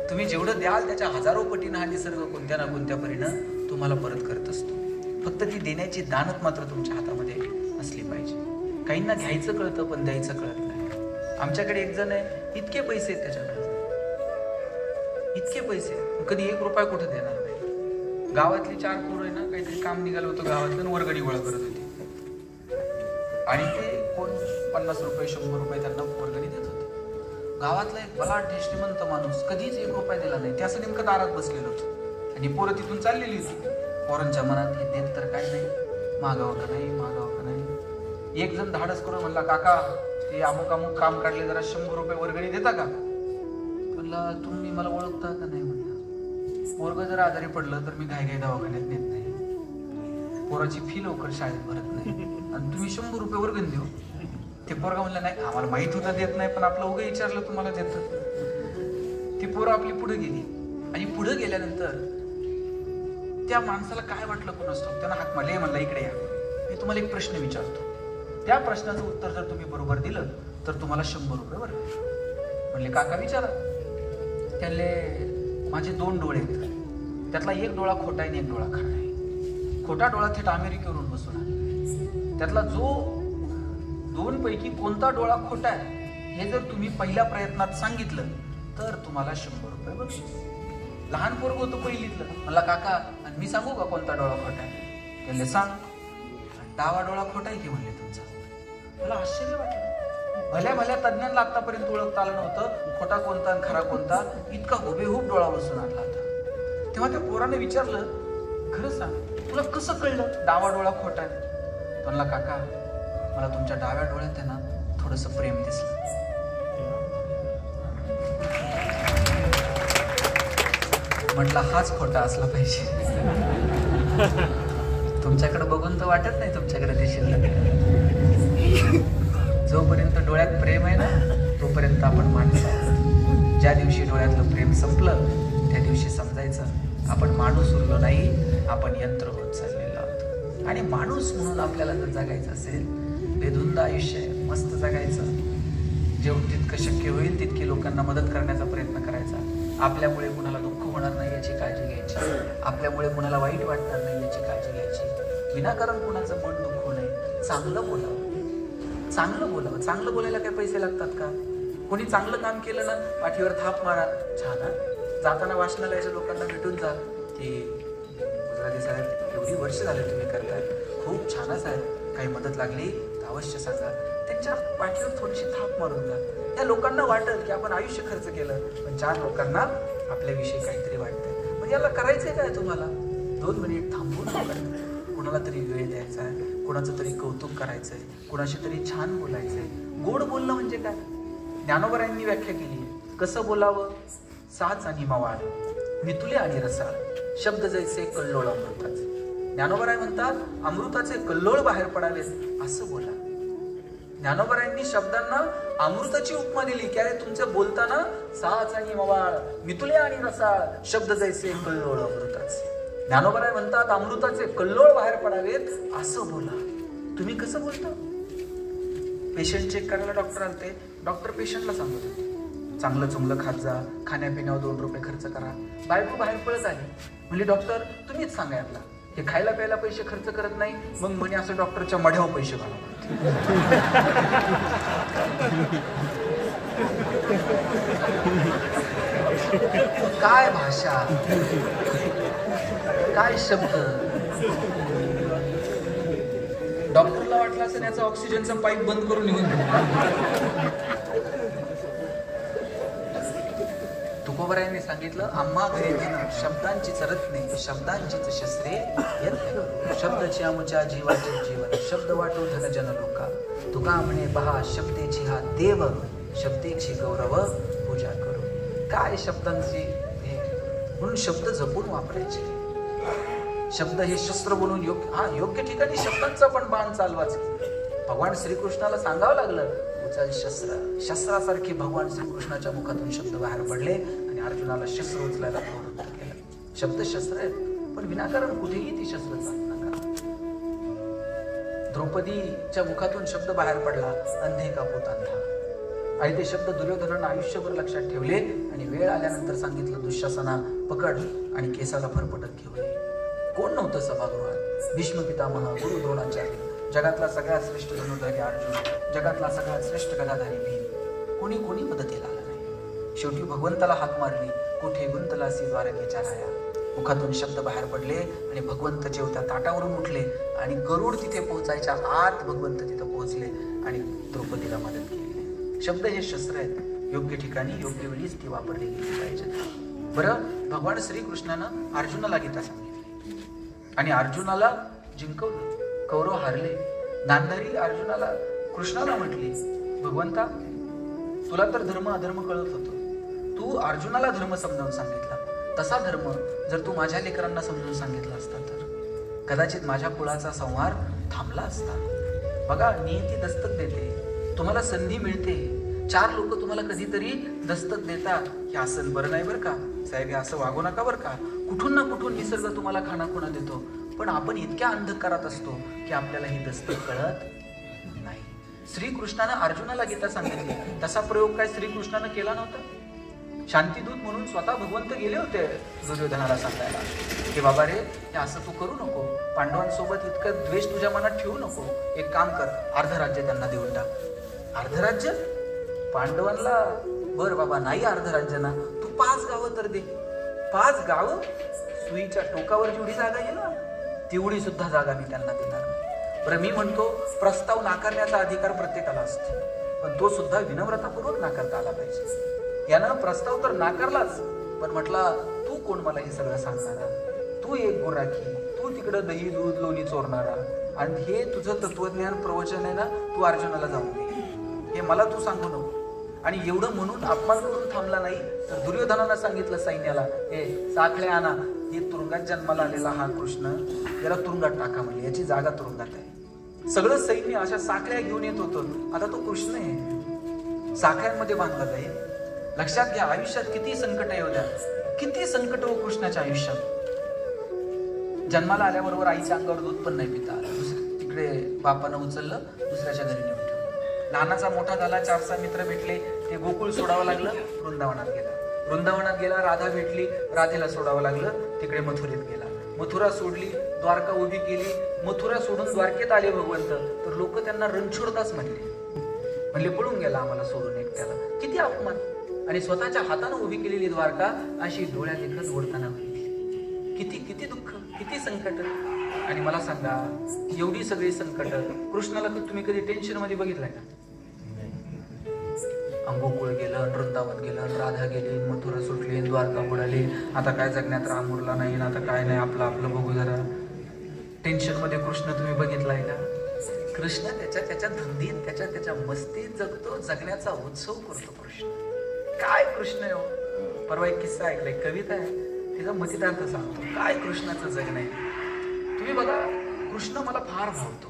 तुम्ही जेवढं द्याल त्याच्या हजारो पटीनं हा निसर्ग कोणत्या ना कोणत्या परीनं तुम्हाला परत करत असतो. फक्त ती देण्याची दानत मात्र तुमच्या हातामध्ये असली पाहिजे. काहींना घ्यायचं कळतं पण द्यायचं कळत नाही. आमच्याकडे एक जण आहे, इतके पैसे आहेत त्याच्याकडे, इतके पैसे, कधी 1 रुपया कुठे देणार नाही. गावातली 4 पोरं आहे ना, काहीतरी काम निघालं होतं गावातलं, वर्गणी गोळा करत होती. आणि ते कोण 50 रुपये 100 रुपये त्यांना वर्गणी देत होते. गावातला एक बलाढ्य श्रीमंत माणूस कधीच 1 रुपया दिला नाही. ते असं नेमकं दारात बसलेलं होतं आणि पोरं तिथून चाललेली होती. पोरांच्या मनात हे देत तर काय नाही, मागावं का नाही, मागावं का नाही. एक जण धाडस करून म्हणला, काका ते अमुक अमुक काम काढले, जरा 100 रुपये वर्गणी देता का. म्हणला, तुम्ही मला ओळखता का नाही. म्हणला, पोरग जर आजारी पडलं तर मी घाई दवाखान्यात नेत नाही, पोराची फी लवकर शाळेत भरत नाही, आणि तुम्ही 100 रुपये वर्गणी देऊ. ते पोरगा म्हणलं, नाही आम्हाला माहित होतं देत नाही, पण आपलं उगं विचारलं तुम्हाला देतं. ती पोरं आपली पुढे गेली. आणि पुढे गेल्यानंतर त्या माणसाला काय वाटलं कोण असतो, त्यांना हाक मारले, म्हणला इकडे या, मी तुम्हाला एक प्रश्न विचारतो, त्या प्रश्नाचं उत्तर जर तुम्ही बरोबर दिलं तर तुम्हाला 100 रुपये वर्ग. म्हणले, काका विचारा. त्याले, माझे 2 डोळे आहेत, त्यातला 1 डोळा खोटा आहे आणि 1 डोळा खरा आहे. खोटा डोळा थेट अमेरिकेवरून बसून आला. त्यातला जो 2 पैकी कोणता डोळा खोटा आहे हे जर तुम्ही पहिल्या प्रयत्नात सांगितलं तर तुम्हाला 100 रुपये बघू. लहान पोरग होतं पहिलीतलं. मला, काका आणि मी सांगू का कोणता डोळा खोटा आहे. त्यांनी सांग. डावा डोळा खोटा आहे की म्हणले तुमचा. मला आश्चर्य वाटलं. भल्या भल्या तज्ञांना आतापर्यंत ओळखता आलं नव्हतं खोटा कोणता आणि खरा कोणता. इतका हुबेहूब डोळा बसून आणला होता. तेव्हा त्या पोराने विचारलं, खरं सांग तुला कसं कळलं डावा डोळा खोटा आहे. म्हणला, काका मला तुमच्या डाव्या डोळ्यात आहे ना थोडंसं प्रेम दिसलं. म्हटलं, हाच खोटा असला पाहिजे. तुमच्याकडे बघून तर वाटत नाही तुमच्याकडे दिसेल. जोपर्यंत डोळ्यात प्रेम आहे ना तोपर्यंत आपण माणूस आहोत. ज्या दिवशी डोळ्यातलं प्रेम संपलं त्या दिवशी समजायचं आपण माणूस उरलो नाही, आपण यंत्र होत चाललेलो आहोत. आणि माणूस म्हणून आपल्याला जर जगायचं असेल, बेधुंद आयुष्य मस्त जगायचं, जेवढं जितकं शक्य होईल तितकी लोकांना मदत करण्याचा प्रयत्न करायचा. आपल्यामुळे कुणाला दुःख होणार नाही याची काळजी घ्यायची, आपल्यामुळे कुणाला वाईट वाटणार नाही याची काळजी घ्यायची. विनाकारण कुणाचं मन दुखवू नये. चांगलं बोलावं, चांगलं बोलावं. चांगलं बोलायला काय पैसे लागतात का. कोणी चांगलं काम केलं ना पाठीवर थाप मारा, छान. जाताना वाचनालयाच्या लोकांना भेटून जा, की गुजराती साहेब एवढी वर्ष झाले तुम्ही करताय, खूप छान साहेब, काही मदत लागली तर अवश्य सांगा. त्यांच्या पाठीवर थोडीशी थाप मारून जा. त्या लोकांना वाटेल की आपण आयुष्य खर्च केलं, पण 4 लोकांना आपल्याविषयी काहीतरी वाटतंय. म्हणजे याला करायचंय काय तुम्हाला, 2 मिनिट थांबून करायचं. कुणाला तरी वेळ द्यायचा आहे, कुणाचं तरी कौतुक करायचंय, कुणाशी तरी छान बोलायचंय. गोड बोलणं म्हणजे काय, ज्ञानोबरायांनी व्याख्या केली. कसं बोलावं, साच आणि मवाळ, मितुले आणि रसाळ, शब्द जैसे कल्लोळ अमृताचे. ज्ञानोबराय म्हणतात अमृताचे कल्लोळ बाहेर पडावेत असं बोला. ज्ञानोबरायांनी शब्दांना अमृताची उपमा दिली की अरे तुमचं बोलताना साच आणि मवाळ, मितुले आणि रसाळ, शब्द जैसे कल्लोळ अमृताचे. ज्ञानोबराय म्हणतात अमृताचे कल्लोळ बाहेर पडावेत असं बोला. तुम्ही कसं बोलता. पेशंट चेक करायला डॉक्टर आलते, डॉक्टर पेशंटला सांगत होते चांगलं चुंगलं खात जा, खाण्यापिण्यावर 2 रुपये खर्च करा. बायको बाहेर पळत आली, म्हणजे डॉक्टर तुम्हीच सांगा यातला, हे खायला प्यायला पैसे खर्च करत नाही, मग म्हणे असं डॉक्टरच्या मढ्यावर पैसे घालवतात. काय भाषा, काय शब्द. डॉक्टरला वाटलं असं याचा ऑक्सिजनचा पाईप बंद करून निघून गेला. तुकोबरायांनी सांगितलं, आम्हा घरी शब्दांची चरत नाही, शब्दांचीच शस्त्रे येत. शब्दची आमुच्या जीवाचे जीवन, शब्द वाटो धन जन लोका. तुका म्हणे पहा शब्देची हा देव, शब्देची गौरव पूजा करू. काय शब्दांची, म्हणून शब्द जपून वापरायचे. शब्द हे शस्त्र बनवून योग्य ठिकाणी शब्दांचा पण बाण चालवाच. भगवान श्रीकृष्णाला सांगावं लागलं, उचल शस्त्र. शस्त्रासारखे भगवान श्रीकृष्णाच्या मुखातून शब्द बाहेर पडले आणि अर्जुनाला शस्त्र उचलायला प्रवृत्त केलं. शब्द शस्त्र आहेत, पण विनाकारण कुठेही ती शस्त्र चालू नका. द्रौपदीच्या मुखातून शब्द बाहेर पडला, अंधे का पुत अंधा. आणि ते शब्द दुर्योधनानं आयुष्यभर लक्षात ठेवले आणि वेळ आल्यानंतर सांगितलं, दुःशासना पकड आणि केसाला फरफटत घेऊन ये. कोण नव्हतं सभागृहात? भीष्म पितामह, गुरु द्रोणाचार्य, जगातला सगळ्यात श्रेष्ठ धनुर्धारी अर्जुन, जगातला सगळ्यात श्रेष्ठ गदाधारी भीम. कोणी मदतीला आलं नाही. शेवटी भगवंताला हाक मारली, कुठे गुंतलासी द्वारकेच्या राया. मुखातून शब्द बाहेर पडले आणि भगवंत जेवत्या ताटावरून उठले आणि गरुड तिथे पोहोचायच्या आत भगवंत तिथं पोहोचले आणि द्रौपदीला मदत केली. शब्द हे शस्त्र आहेत, योग्य ठिकाणी योग्य वेळीच ती वापरली गेली पाहिजे. बरं, भगवान श्रीकृष्णानं अर्जुनाला गीता सांगितली आणि अर्जुनाला जिंकवलं. कौरव हारले. नांदारी अर्जुनाला कृष्णाला म्हटली, भगवंता तुला तर धर्म अधर्म कळत होतो, तू अर्जुनाला धर्म समजावून सांगितला. तसा धर्म जर तू माझ्या लेकरांना समजून सांगितला असता तर कदाचित माझ्या कुळाचा संहार थांबला असता. बघा, नियती दस्तक देते, तुम्हाला संधी मिळते. 4 लोक तुम्हाला कधीतरी दस्तक देतात, हे असं बरं नाही बरं का साहेब, हे असं वागू नका बरं का. कुठून ना कुठून निसर्ग तुम्हाला खाणाखुणा देतो, पण आपण इतक्या अंधकारात असतो की आपल्याला ही दस्तक कळत नाही. श्रीकृष्णानं अर्जुनाला गीता सांगितली, तसा प्रयोग काय श्रीकृष्णानं केला नव्हता? शांतीदूत म्हणून स्वतः भगवंत गेले होते दुर्योधनाला सांगायला की बाबा रे, हे असं तू करू नको, पांडवांसोबत इतकं द्वेष तुझ्या मनात ठेवू नको, एक काम कर, अर्ध राज्य त्यांना देऊन टाक. अर्ध राज्य पांडवांना? बर बाबा, नाही अर्ध राज्य ना, तू 5 गावं तर दे. 5 गावं? सुईच्या टोकावर जेवढी जागा येईल ना, तेवढी सुद्धा जागा मी त्यांना देणार नाही. बरं, मी म्हणतो प्रस्ताव नाकारण्याचा अधिकार प्रत्येकाला असतो, पण तो सुद्धा विनम्रतापूर्वक नाकारता आला पाहिजे. यानं प्रस्ताव तर नाकारलाच, पण म्हटला तू कोण मला हे सगळं सांगणारा, तू एक गुराखी, तू तिकडं दही दूध लोणी चोरणारा, आणि हे तुझं तत्वज्ञान प्रवचन आहे ना, तू अर्जुनाला जाऊन दे, हे मला तू सांगू नको. आणि एवढं म्हणून अपमान करून थांबला नाही तर दुर्योधनानं सांगितलं सैन्याला, हे साखळ्या आणा, हे तुरुंगात जन्माला आलेला हा कृष्ण, याला तुरुंगात टाका म्हणजे, याची जागा तुरुंगात आहे. सगळं सैन्य अशा साखळ्या घेऊन येत होतं, आता तो कृष्ण आहे, साखळ्यांमध्ये बांधला जाईल. लक्षात घ्या, आयुष्यात किती संकट येऊ द्या, किती संकट हो कृष्णाच्या आयुष्यात. जन्माला आल्याबरोबर आईच्या अंगावर दूध पण नाही पिता आलं, तिकडे बापानं उचललं, दुसऱ्याच्या घरी नेऊन ठेवलं. लहानाचा मोठा झाला, 4-6 मित्र भेटले, ते गोकुळ सोडावं लागलं, वृंदावनात गेला. वृंदावनात गेला, राधा भेटली, राधेला सोडावं लागलं, तिकडे मथुरेत गेला. मथुरा सोडली, द्वारका उभी केली. मथुरा सोडून द्वारकेत आले भगवंत, तर लोक त्यांना रणछोडदास म्हणले पळून गेला आम्हाला सोडून एकट्याला. किती अपमान. आणि स्वतःच्या हातानं उभी केलेली द्वारका अशी डोळ्या देखत ओढताना होती. किती दुःख, किती संकट. आणि मला सांगा, एवढी सगळी संकट कृष्णाला तुम्ही कधी टेन्शन मध्ये बघितलंय का? गोकुळ गेलं, वृंदावन गेलं, राधा गेली, मथुरा सुटली, द्वारका बुडाली, आता काय जगण्यात राम उरला नाही, आता काय नाही, आपलं आपलं बघू जरा. टेन्शन मध्ये कृष्ण तुम्ही बघितलाय का? कृष्ण त्याच्या धंदीत, त्याच्या मस्तीत जगतो, जगण्याचा उत्सव करतो कृष्ण. काय कृष्ण आहे हो. परवा एक किस्सा ऐकलाय, कविता आहे, तिचा मतितार्थ सांगतो. काय कृष्णाचं जगणं आहे. तुम्ही बघा, कृष्ण मला फार भावतो.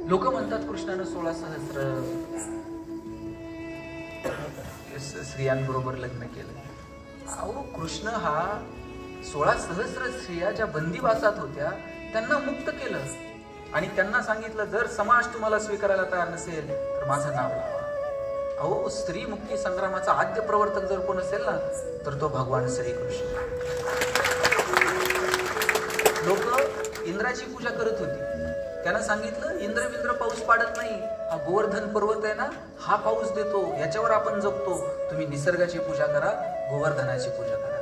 लोक म्हणतात कृष्णानं 16 सहस्र स्त्रियांबरोबर लग्न केलं. अहो, कृष्ण हा 16 सहस्र स्त्रिया ज्या बंदिवासात होत्या त्यांना मुक्त केलं आणि त्यांना सांगितलं, जर समाज तुम्हाला स्वीकारायला तयार नसेल तर माझं नाव लावा. अहो, स्त्री मुक्ती संग्रामाचा आद्य प्रवर्तक जर कोण असेल ना, तर तो भगवान श्रीकृष्ण. लोक इंद्राची पूजा करत होती, त्यानं सांगितलं इंद्र पाऊस पाडत नाही, हा गोवर्धन पर्वत आहे ना, हा पाऊस देतो, याच्यावर आपण जगतो. तुम्ही निसर्गाची पूजा करा, गोवर्धनाची पूजा करा.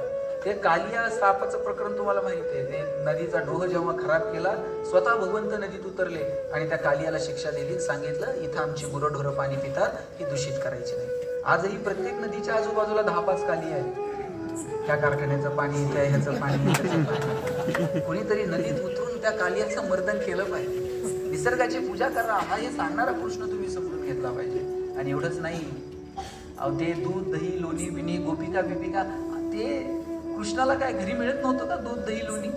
ते कालिया सापाचं प्रकरण तुम्हाला माहिती आहे. ते नदीचा डोह जेव्हा खराब केला, स्वतः भगवंत नदीत उतरले आणि त्या कालियाला शिक्षा दिली. सांगितलं इथं आमची गुरंढोरं पाणी पितात, ही दूषित करायची नाही. आजही प्रत्येक नदीच्या आजूबाजूला 10-5 कालिया आहेत. त्या कारखान्याचं पाणी, त्या ह्याचं पाणी, त्याचं पाणी. कोणीतरी नदीत उतरून त्या कालियाचं मर्दन केलं पाहिजे. निसर्गाची पूजा करा, हा हे सांगणारा कृष्ण तुम्ही समजून घेतला पाहिजे. आणि एवढंच नाही, अहो ते दूध दही लोणी बिनी गोपिका बिपिका, ते कृष्णाला काय घरी मिळत नव्हतं का दूध दही लोणी?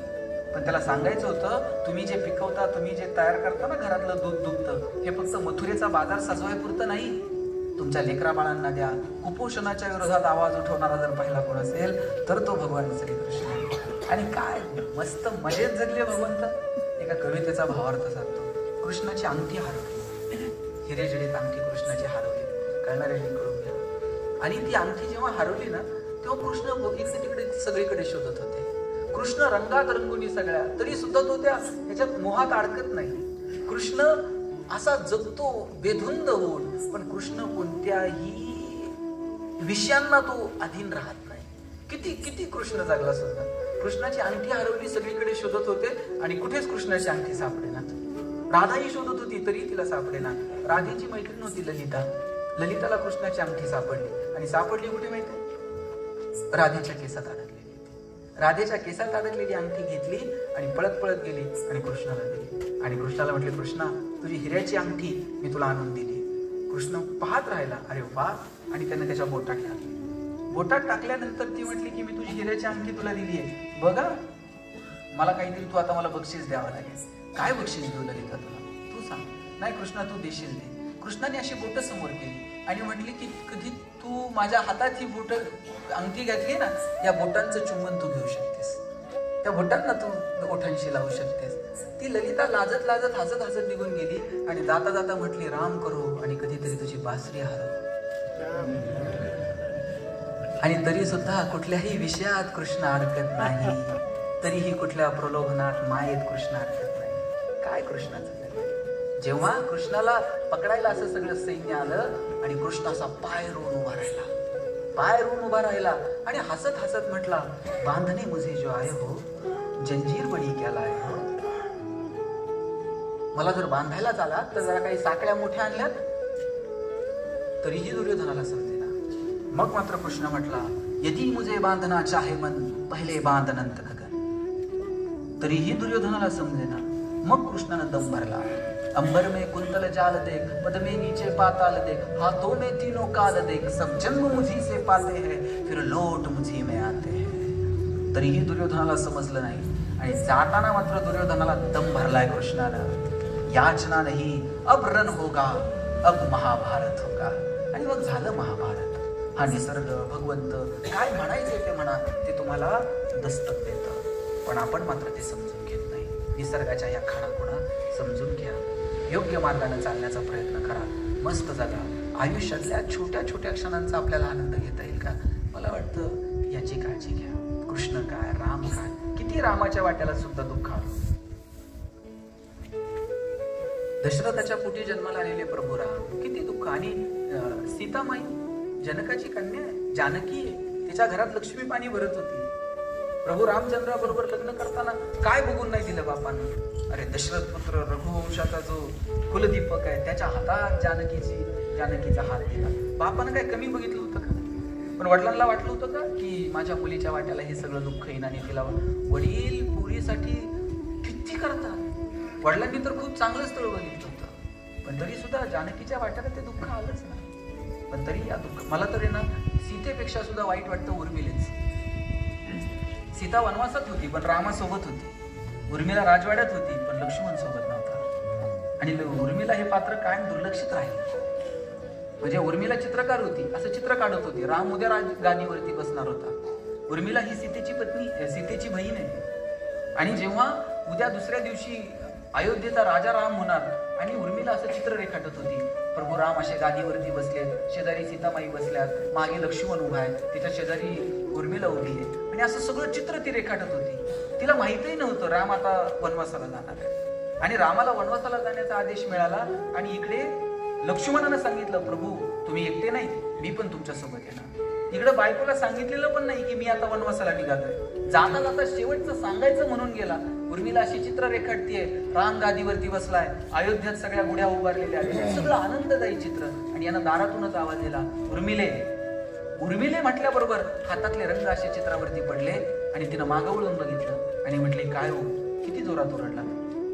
पण त्याला सांगायचं होतं तुम्ही जे पिकवता, तुम्ही जे तयार करता ना घरातलं दूध दुभतं, हे फक्त मथुरेचा बाजार सजवायपुरतं नाही, तुमच्या लेकरा बाळांना द्या. कुपोषणाच्या विरोधात आवाज उठवणारा जर पहिला कोण असेल तर तो भगवान श्रीकृष्ण. आणि काय मस्त मजेत जगले भगवंत. एका कवितेचा भावार्थ सांगतो. कृष्णाची अंगठी हरवली, हिरे जडित अंगठी कृष्णाची हरवली. कळणारे कळून घ्या. आणि ती अंगठी जेव्हा हरवली ना, तेव्हा कृष्ण इकडे तिकडे सगळीकडे शोधत होते. कृष्ण रंगात रंगुनी सगळ्या, तरी सुद्धा तो त्याच्यात मोहात अडकत नाही. कृष्ण असा जगतो बेधुंद होऊन, पण कृष्ण कोणत्याही विषयांना तो अधीन राहत नाही. किती किती कृष्ण जगला सुद्धा. कृष्णाची अंगठी हरवली, सगळीकडे शोधत होते आणि कुठेच कृष्णाची अंगठी सापडेना. राधाही शोधत होती तरी तिला सापडेना. राधेची मैत्रीण होती ललिता, ललिताला कृष्णाची अंगठी सापडली. आणि सापडली कुठे माहिती? राधेच्या केसात अडकलेली. राधेच्या केसात अडकलेली अंगठी घेतली आणि पळत पळत गेली आणि कृष्णाला दिली. आणि कृष्णाला म्हटले, कृष्णा तुझी हिऱ्याची अंगठी मी तुला आणून दिली. कृष्ण पाहत राहिला, अरे वा. आणि त्याने त्याच्या बोटात टाकली. बोटात टाकल्यानंतर ती म्हटली की मी तुझी हिऱ्याची अंगठी तुला दिली आहे, बघा मला काहीतरी तू आता मला बक्षीस द्यावं लागेल. काय बक्षीस देऊ ललिता तुला, तू सांग. नाही कृष्णा तू देशील दे. कृष्णाने अशी बोट समोर केली आणि म्हटली की कधी तू माझ्या हातात ही बोट अंगठी घातली ना, या बोटांचं चुंबन तू घेऊ शकतेस, त्या बोटांना तू ओठांशी लावू शकतेस. ती ललिता लाजत लाजत हसत हसत निघून गेली आणि जाता जाता म्हटली राम करो आणि कधीतरी तुझी बासरी हरव. आणि तरी सुद्धा कुठल्याही विषयात कृष्ण अडकत नाही, तरीही कुठल्या प्रलोभनात मायेत कृष्ण अडकत नाही. काय कृष्णाचं जेव्हा कृष्णाला पकडायला असं सगळं सैन्य आलं आणि कृष्ण असा पाय रोवून उभा राहिला, पाय रोवून उभा राहिला आणि हसत हसत म्हटला, बांधने मुझे जो आए हो जंजीर बडी क्या लाए हो. मला जर बांधायला आला तर जरा काही साकळ्या मोठ्या आणल्यात. तरीही दुर्योधनाला समजेना. मग मात्र कृष्ण म्हटला, यदि मुझे बांधना चाहे मन पहिले बांध अनंत गगन. तरीही दुर्योधनाला समजेना. मग कृष्णानं दम भरला. अंबर में कुंतल जाल देख, पद में नीचे पाताल देख, हाथों में तीनों काल देख, सब जन्म मुझी से पाते हैं, फिर लोट मुझी में आते हैं. तरीही दुर्योधनाला समजलं नाही. आणि जाताना मात्र दुर्योधनाला दम भरलाय कृष्णानं. याचना नाही अब रण होगा, अब महाभारत होगा. आणि मग झालं महाभारत. हा निसर्ग भगवंत काय म्हणायचे ते म्हणा, ते तुम्हाला दस्तक देतं. पण आपण मात्र ते समजून घेत नाही. निसर्गाच्या या खाणाखुणा समजून घ्या, योग्य मार्गाने चालण्याचा प्रयत्न करा, मस्त जगा. आयुष्यातल्या छोट्या छोट्या क्षणांचा आपल्याला आनंद घेता येईल का? मला वाटतं याची काळजी घ्या. कृष्ण काय, राम काय, किती रामाच्या वाट्याला सुद्धा दुःख आलं. दशरथाच्या पोटी जन्माला आलेले प्रभू राम, किती दुःख. आणि सीतामाई जनकाची कन्या आहे, जानकी आहे, तिच्या घरात लक्ष्मी पाणी भरत होती. प्रभू रामचंद्राबरोबर लग्न करताना काय बघून नाही दिलं बापानं. अरे दशरथ पुत्र रघुवंशाचा जो कुलदीपक आहे, त्याच्या हातात जानकीचा हात दिला. बापानं काय कमी बघितलं होतं का? पण वडिलांना वाटलं होतं का की माझ्या मुलीच्या वाट्याला हे सगळं दुःख येईन आणि तिला. वडील पुरीसाठी किती करतात. वडिलांनी तर खूप चांगलं स्थळ बघितलं होतं, पण तरी सुद्धा जानकीच्या वाट्याला ते दुःख आलंच नाही. पण तरी या दुःख मला तर आहे ना, सीतेपेक्षा सुद्धा वाईट वाटतं उर्मिलेच. सीता वनवासात होती पण रामासोबत होती. उर्मिला राजवाड्यात होती पण लक्ष्मण सोबत नव्हता. आणि उर्मिला हे पात्र कायम दुर्लक्षित राहिलं. म्हणजे उर्मिला चित्रकार होती, असं चित्र काढत होती. राम उद्या गादीवरती बसणार होता. उर्मिला ही सीतेची पत्नी, सीतेची बहीण आहे. आणि जेव्हा उद्या दुसऱ्या दिवशी अयोध्येचा राजा राम होणार आणि उर्मिला असं चित्र रेखाटत होती. प्रभू राम असे गादीवरती बसलेत, शेजारी सीतामाई बसल्यात, मागे लक्ष्मण उभा आहे, तिच्या शेजारी उर्मिला उभी आहे. आणि असं सगळं चित्र ती रेखाटत होती. तिला माहितही नव्हतं राम आता वनवासाला जाणार आहे. आणि रामाला वनवासाला जाण्याचा आदेश मिळाला आणि इकडे लक्ष्मणानं सांगितलं, प्रभू तुम्ही एकटे नाही, मी पण तुमच्या सोबत येणार. इकडे बायकोला सांगितलेलं पण नाही की मी आता वनवासाला निघालोय. जाता जाता शेवटचं सांगायचं म्हणून गेला. उर्मिला अशी चित्र रेखाटतीये, राम गादीवरती बसलाय, अयोध्येत सगळ्या गुड्या उभारलेल्या आहेत, सगळं आनंददायी चित्र. आणि यांना दारातूनच आवाज दिला, उर्मिले. उर्मिले म्हटल्याबरोबर हातातले रंग असे चित्रावरती पडले आणि तिनं मागं वळून बघितलं आणि म्हटले, काय हो, किती जोरात ओरडला,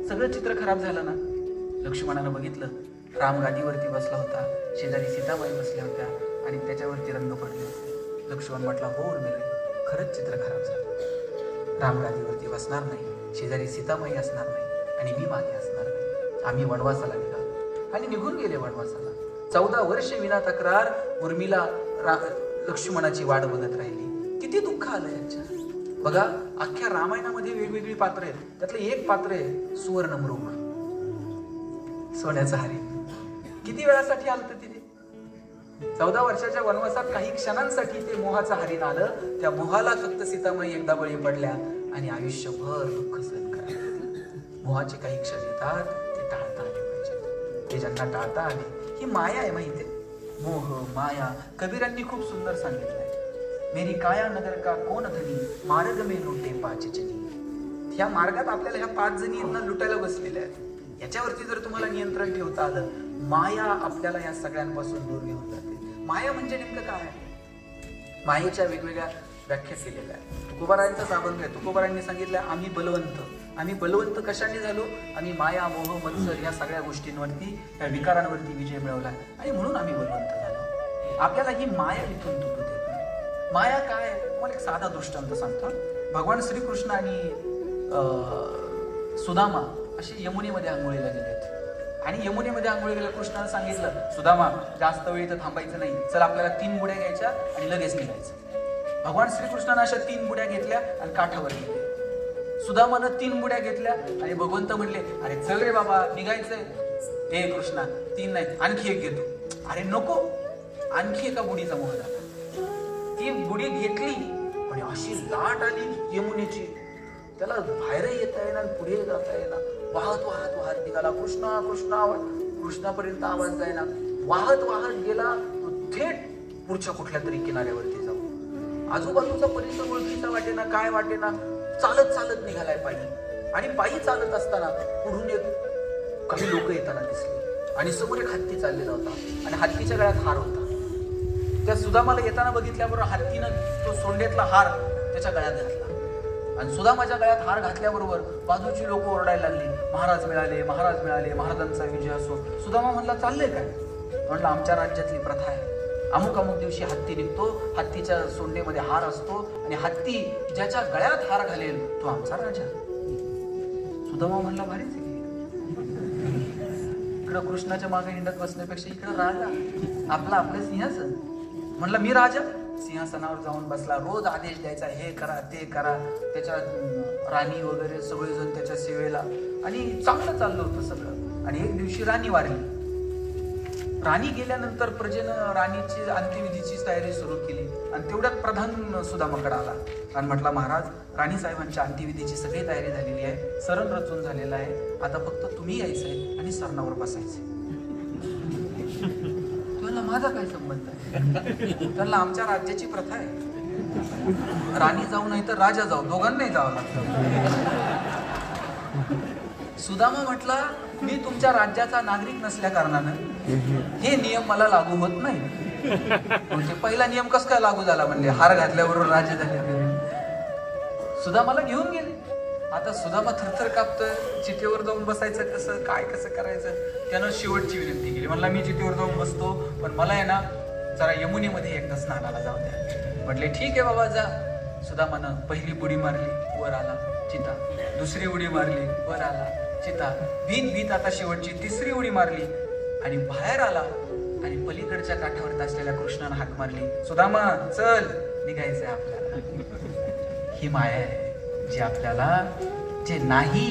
सगळं चित्र खराब झालं ना. लक्ष्मणानं बघितलं, राम गादीवरती बसला होता, शेजारी सीताबाई बसल्या होत्या आणि त्याच्यावरती रंग पडले होते. लक्ष्मण म्हटला, हो उर्मिले, खरंच चित्र खराब झालं. राम गादीवरती बसणार नाही, शेजारी सीताबाई असणार नाही आणि मी मागे असणार नाही. आम्ही वनवासाला निघालो. आणि निघून गेले वनवासाला. 14 वर्ष विना तक्रार उर्मिला लक्ष्मणाची वाट बघत राहिली. किती दुःख आलं यांच्या. बघा, अख्ख्या रामायणामध्ये वेगवेगळी पात्र आहेत. त्यातलं एक पात्र आहे सुवर्णमृग, सोन्याचं हरिण. किती वेळासाठी आलं तिथे? 14 वर्षाच्या वनवासात काही क्षणांसाठी ते मोहाचं हरिण आलं. त्या मोहाला फक्त सीतामाई एकदा बळी पडल्या आणि आयुष्यभर दुःख सहन करायचं. मोहाचे काही क्षण येतात, ते टाळता आले पाहिजेत. ते ज्यांना टाळता आले, ही माया आहे माहितीये. मोह माया कबीरांनी खूप सुंदर सांगितलंय. मेरी काया नगर का कोण धनी, मार्ग में लुटे 5 जनी. ह्या मार्गात आपल्याला ह्या 5 जणी यांना लुटायला बसलेल्या आहेत. याच्यावरती जर तुम्हाला नियंत्रण ठेवता आलं, माया आपल्याला या सगळ्यांपासून दूर घेऊन जाते. माया म्हणजे नेमकं काय आहे? मायेच्या वेगवेगळ्या व्याख्या केलेल्या आहेत. तुकोबारायांचाच अभंग आहे. तुकोबारायांनी सांगितलं, आम्ही बलवंत. आम्ही बलवंत कशाने झालो? आम्ही माया मोह मत्सर या सगळ्या गोष्टींवरती, या विकारांवरती विजय मिळवला आणि म्हणून आम्ही बलवंत झालो. आपल्याला ही माया इथून तुटू देत नाही. माया काय? तुम्हाला एक साधा दृष्टांत सांगतो. भगवान श्रीकृष्ण आणि सुदामा असे यमुनेमध्ये आंघोळीला गेलेत आणि यमुनेमध्ये आंघोळीला कृष्णानं सांगितलं, सुदामा जास्त वेळ इथं थांबायचं नाही, चल आपल्याला 3 बुड्या घ्यायच्या आणि लगेच निघायचं. भगवान श्रीकृष्णानं अशा 3 बुड्या घेतल्या आणि काठावर गेले. सुदामानं 3 बुड्या घेतल्या आणि भगवंत म्हणले, अरे चल रे बाबा, निघायचंय. हे कृष्णा, 3 नाही, आणखी एक घेतो. अरे नको, आणखी एका बुडीचा मोह झाला. ती बुडी घेतली पण अशी लाट आली यमुनेची, त्याला बाहेर येता येणार, पुढे जाता येणार. वाहत वाहत वाहत निघाला. कृष्णा कृष्णा कृष्णापर्यंत आवाज जायना. वाहत वाहत गेला तो थेट पुढच्या कुठल्या तरी किनाऱ्यावरती जाऊ. आजूबाजूचा परिसर ओळखीचा वाटेना, काय वाटेना. चालत चालत निघालाय पायी. आणि पायी चालत असताना पुढून एक काही लोक येताना दिसले आणि समोर एक हत्ती चाललेला होता आणि हत्तीच्या गळ्यात हार होता. त्या सुदामाला येताना बघितल्याबरोबर हत्तीनं तो सोंडेतला हार त्याच्या गळ्यात घातला आणि सुदामाच्या गळ्यात हार घातल्याबरोबर बाजूची लोक ओरडायला लागली, महाराज मिळाले, महाराज मिळाले, महाराजांचा विजय असो. सुदामा म्हणला, चाललंय काय? म्हटलं, आमच्या राज्यातली प्रथा आहे, अमुक अमुक दिवशी हत्ती निघतो, हत्तीच्या सोंडेमध्ये हार असतो आणि हत्ती ज्याच्या गळ्यात हार घालेल तो आमचा राजा. सुदामा म्हणला, भारीच आहे. इकडं कृष्णाच्या मागे हिंडत बसण्यापेक्षा इकडं राजा, आपलं सिंहासन. म्हणलं, मी राजा. सिंहासनावर जाऊन बसला. रोज आदेश द्यायचा, हे करा ते करा. त्याच्या राणी वगैरे सगळेजण त्याच्या सेवेला आणि चांगलं चाललं होतं सगळं. आणि एक दिवशी राणी वारली. राणी गेल्यानंतर प्रजेनं राणीची अंत्यविधीची तयारी सुरू केली आणि तेवढ्यात प्रधान सुदामाकडे आला आणि म्हटला, महाराज, राणी साहेबांच्या अंत्यविधीची सगळी तयारी झालेली आहे, सरण रचून झालेलं आहे, आता फक्त तुम्ही यायचंय आणि सरणावर बसायचंय. माझा काय संबंध आहे? त्याला आमच्या राज्याची प्रथा आहे, राणी जाऊ नाही तर राजा जाऊ, दोघांनाही जावं लागतं. सुदामा म्हटला, मी तुमच्या राज्याचा नागरिक नसल्या कारणानं हे नियम मला लागू होत नाही. म्हणजे पहिला नियम कस काय लागू झाला? म्हणजे हार घातल्याबरोबर राजे झाले. सुदामाला घेऊन गेले. आता सुदामा थरथर कापतोय, चितेवर जाऊन बसायचं कसं, काय कसं करायचं. त्यानं शेवटची विनंती केली. म्हणला, मी चितेवर जाऊन बसतो, पण मला आहे ना जरा यमुनेमध्ये एकदा स्नानाला जाऊ द्या. म्हटले, ठीक आहे बाबा, जा. सुदामानं पहिली बुडी मारली, वर आला चिता. दुसरी उडी मारली, वर आला चिता. भीत भीत आता शेवटची 3री उडी मारली आणि बाहेर आला आणि पलीकडच्या काठावर असलेल्या कृष्णानं हाक मारली, सुदामा चल, निघायचंय आपल्याला. ही माया आहे जी आपल्याला जे नाही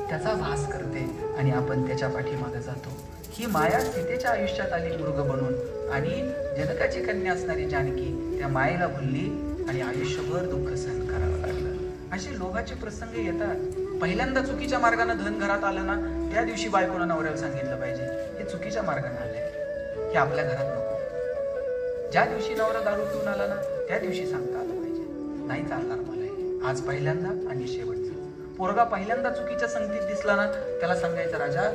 त्याचा भास करते आणि आपण त्याच्या पाठीमागे जातो. ही माया सीतेच्या आयुष्यात आली मृग बनून आणि जनकाची कन्या असणारी जानकी त्या मायेला भुलली आणि आयुष्यभर दुःख सहन करावं लागलं. असे लोभाचे प्रसंग येतात. पहिल्यांदा चुकीच्या मार्गाने धन घरात आलं ना, त्या दिवशी बायकोनं नवऱ्याला सांगितलं पाहिजे हे चुकीच्या मार्गाने आलंय, हे आपल्या घरात नको. ज्या दिवशी नवरा दारू पिऊन आला ना त्या दिवशी सांगता आलं पाहिजे, नाही चालणार मला हे, आज पहिल्यांदा आणि शेवटचं. पोरगा पहिल्यांदा चुकीच्या संगतीत दिसला ना त्याला सांगायचं, राजा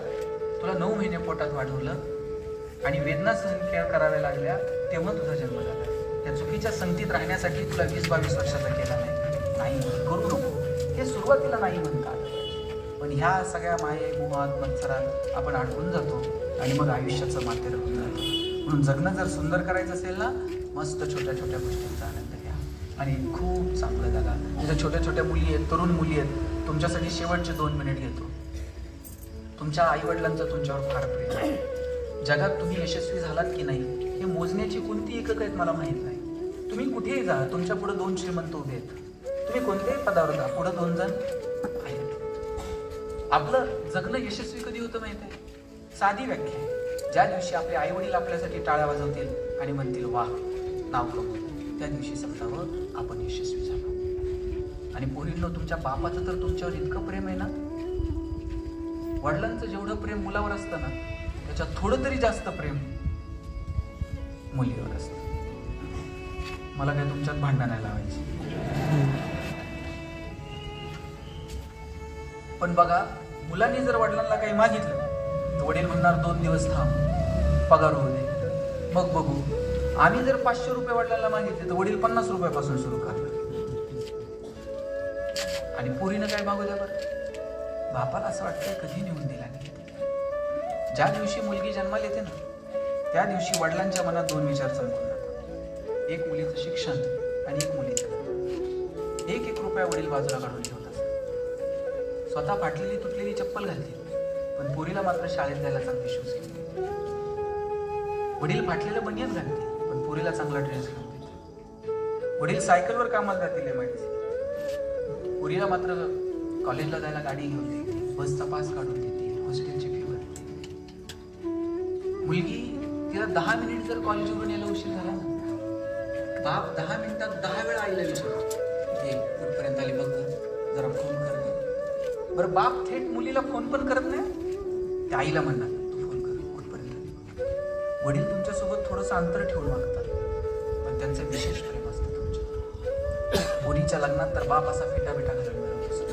तुला 9 महिने पोटात वाढवलं आणि वेदना सहन कराव्या लागल्या तेव्हा तुझा जन्म झाला. त्या चुकीच्या संगतीत राहण्यासाठी तुला 20-22 वर्षाचा केला नाही करू नको. हे सुरुवातीला नाही म्हणता आलं पाहिजे, पण ह्या सगळ्या माये मोहात मत्सरात आपण अडकून जातो आणि मग आयुष्याचं मातेर होऊन जातो. म्हणून जगणं जर सुंदर करायचं असेल ना, मस्त छोट्या छोट्या गोष्टींचा आनंद घ्या आणि खूप चांगलं जगा. तुझ्या छोट्या छोट्या मुली आहेत, तरुण मुली आहेत, तुमच्यासाठी शेवटचे 2 मिनिट घेतो. तुमच्या आईवडिलांचं तुमच्यावर फार प्रेम आहे. जगात तुम्ही यशस्वी झालात की नाही हे मोजण्याची कोणती एकक आहेत मला माहीत नाही. तुम्ही कुठेही जा, तुमच्या पुढे 2 श्रीमंत उभे आहेत. तुम्ही कोणत्याही पदावर जा, पुढे 2 जण आहेत. आपलं जगणं यशस्वी कधी होतं माहित आहे? साधी व्याख्या आहे, ज्या दिवशी आपले आई वडील आपल्यासाठी टाळ्या वाजवतील आणि म्हणतील वाह नाव कमवलं, त्या दिवशी समजावं आपण यशस्वी झालो. आणि पोरींनो, तुमच्या बापाचं तर तुमच्यावर इतकं प्रेम आहे ना, वडिलांचं जेवढं प्रेम मुलावर असतं ना त्याच्यात थोडं तरी जास्त प्रेम मुलीवर असतं. मला काय तुमच्यात भांडण नाही लावायची. पण बघा, मुलांनी जर वडिलांना काही मागितलं तर वडील म्हणणार 2 दिवस थांब, पगार होऊ दे, मग बघू. आम्ही जर 500 रुपये वडिलांना मागितले तर वडील 50 रुपयापासून सुरू करणार. आणि पोरीनं काय मागू द्या बरं, बापाला असं वाटतं कधी नेऊन दिला नाही. ज्या दिवशी मुलगी जन्माला येते ना त्या दिवशी वडिलांच्या मनात 2 विचार चमकून जातात. एक मुलीचं शिक्षण आणि एक मुलीचं. 1-1 रुपया वडील बाजूला काढून ठेवतात. स्वतः फाटलेली तुटलेली चप्पल घालतील, पण पोरीला मात्र शाळेत जायला चांगले शूज घेतील. वडील फाटलेलं बनियन घालतील, पण पोरीला चांगला ड्रेस घेऊन देतील. वडील सायकलवर कामाला जातील MIDC, पोरीला मात्र कॉलेजला जायला गाडी घेऊन देतील, बसचा पास काढून देतील, हॉस्टेलची फी भरतील. मुलगी तिला 10 मिनिट जर कॉलेजवरून यायला उशीर झाला ना, बाप 10 मिनिटात 10 वेळा आईला विचारतो, हे कुठपर्यंत आली बघ, जरा फोन कर. बरं, बाप थेट मुलीला फोन पण करत नाही, त्या आईला म्हणणार तू फोन कर, कुठपर्यंत आली. वडील तुमच्यासोबत थोडंसं अंतर ठेवून वागतात, पण त्यांचं विशेष प्रेम असतं तुमच्यावर. मुलीच्या लग्नात तर बाप असा फेटाफेटा घालून मिळवत असतो.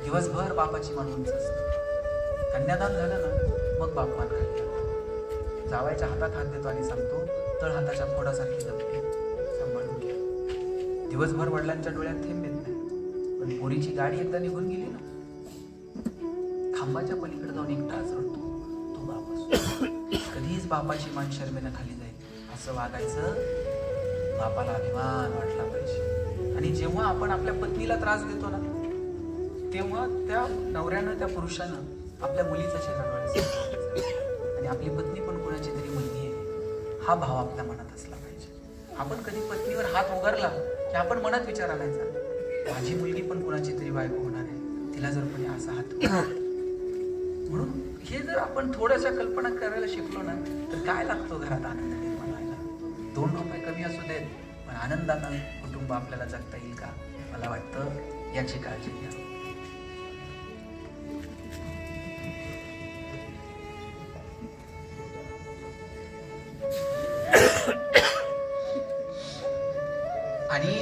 दिवसभर बापाची मान उंच असते. कन्यादान झालं ना मग बाप मान खाली लागतो. जावायच्या हातात हात देतो आणि सांगतो, तळ हाताच्या फोडासारखी दबली, सांभाळून घ्या. दिवसभर वडिलांच्या डोळ्यात थेंब येत नाही, पण पोरीची गाडी एकदा निघून गेली ना, खांबाच्या पलीकडे जाऊन एकटाच रडतो तो बाप असतो. कधीच बापाची मान शर्मेनं खाली जाईल असं वागायचं. बापाला अभिमान वाटला पाहिजे. आणि जेव्हा आपण आपल्या पत्नीला त्रास देतो ना तेव्हा त्या नवऱ्यानं, त्या पुरुषानं आपल्या मुलीचा चेहरा डोळ्यात आणि आपली पत्नी पण कोणाची तरी मुलगी आहे हा भाव आपल्या मनात असला पाहिजे. आपण कधी पत्नीवर हात उगारला की आपण मनात विचार आणायचा, माझी मुलगी पण कोणाची तरी बायको होणार आहे, तिला जर कोणी असा हात. म्हणून हे जर आपण थोड्याशा कल्पना करायला शिकलो ना तर काय लागतो घरात आनंद निर्माण व्हायला. 2 रुपये कमी असू देत, पण आनंदानं कुटुंब आपल्याला जगता येईल का, मला वाटतं याची काळजी घ्या. आणि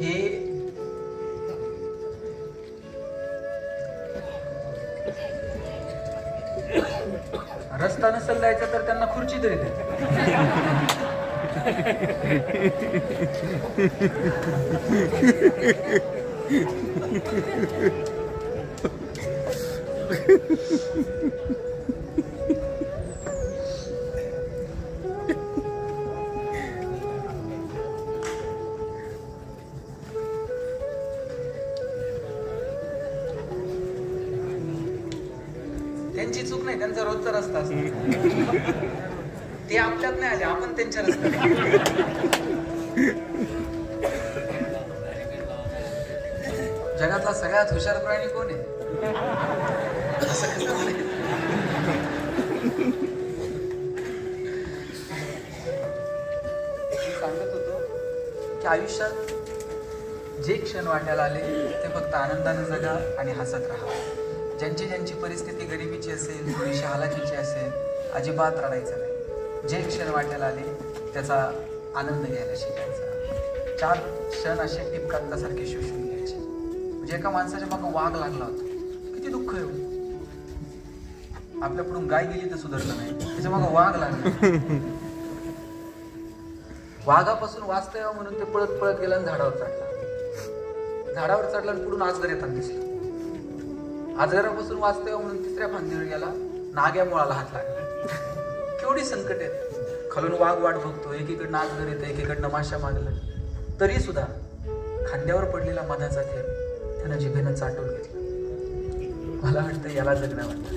हे रस्ता नसेल जायचा तर त्यांना खुर्ची तरी दे. त्यांची चूक नाही, त्यांचा रोजचा रस्ता असतो. ते आपल्यात नाही आले, आपण त्यांच्या रस्त्यात. जगातला सगळ्यात हुशार प्राणी कोण आहे असं कसं म्हणे? सांगत होतो की आयुष्यात जे क्षण वाट्याला आले ते फक्त आनंदाने जगा आणि हसत राहा. ज्यांची ज्यांची परिस्थिती गरिबीची असेल, थोडीशी हालाकीची असेल, अजिबात रडायचं नाही. जे क्षण वाट्याला आले त्याचा आनंद घ्यायला शिकायचा. 4 क्षण असे टिपकांतासारखे शोषून घ्यायचे. म्हणजे एका माणसाच्या मागं वाघ लागला होता, किती दुःख आहे. आपल्याकडून गाय गेली तर सुधारलं नाही, त्याच्या मागं वाघ लागला. वाघापासून वाचता यावं म्हणून ते पळत पळत गेला आणि झाडावर चढला. झाडावर चढला आणि पुढून आजगर येताना दिसला. आजगरापासून वाचता यावं म्हणून 3ऱ्या फांदीवर गेला, नाग्या मुळाला हात लागला. केवढी संकट आहेत. खालून वाघ वाट बघतो, एकीकडनं आजगर येतं, एकीकडनं माशा मागलं, तरी सुद्धा खांद्यावर पडलेला मधाचा थेंब त्यानं जिभेनं चाटून घेतला. मला वाटतं याला जगणं म्हणतात.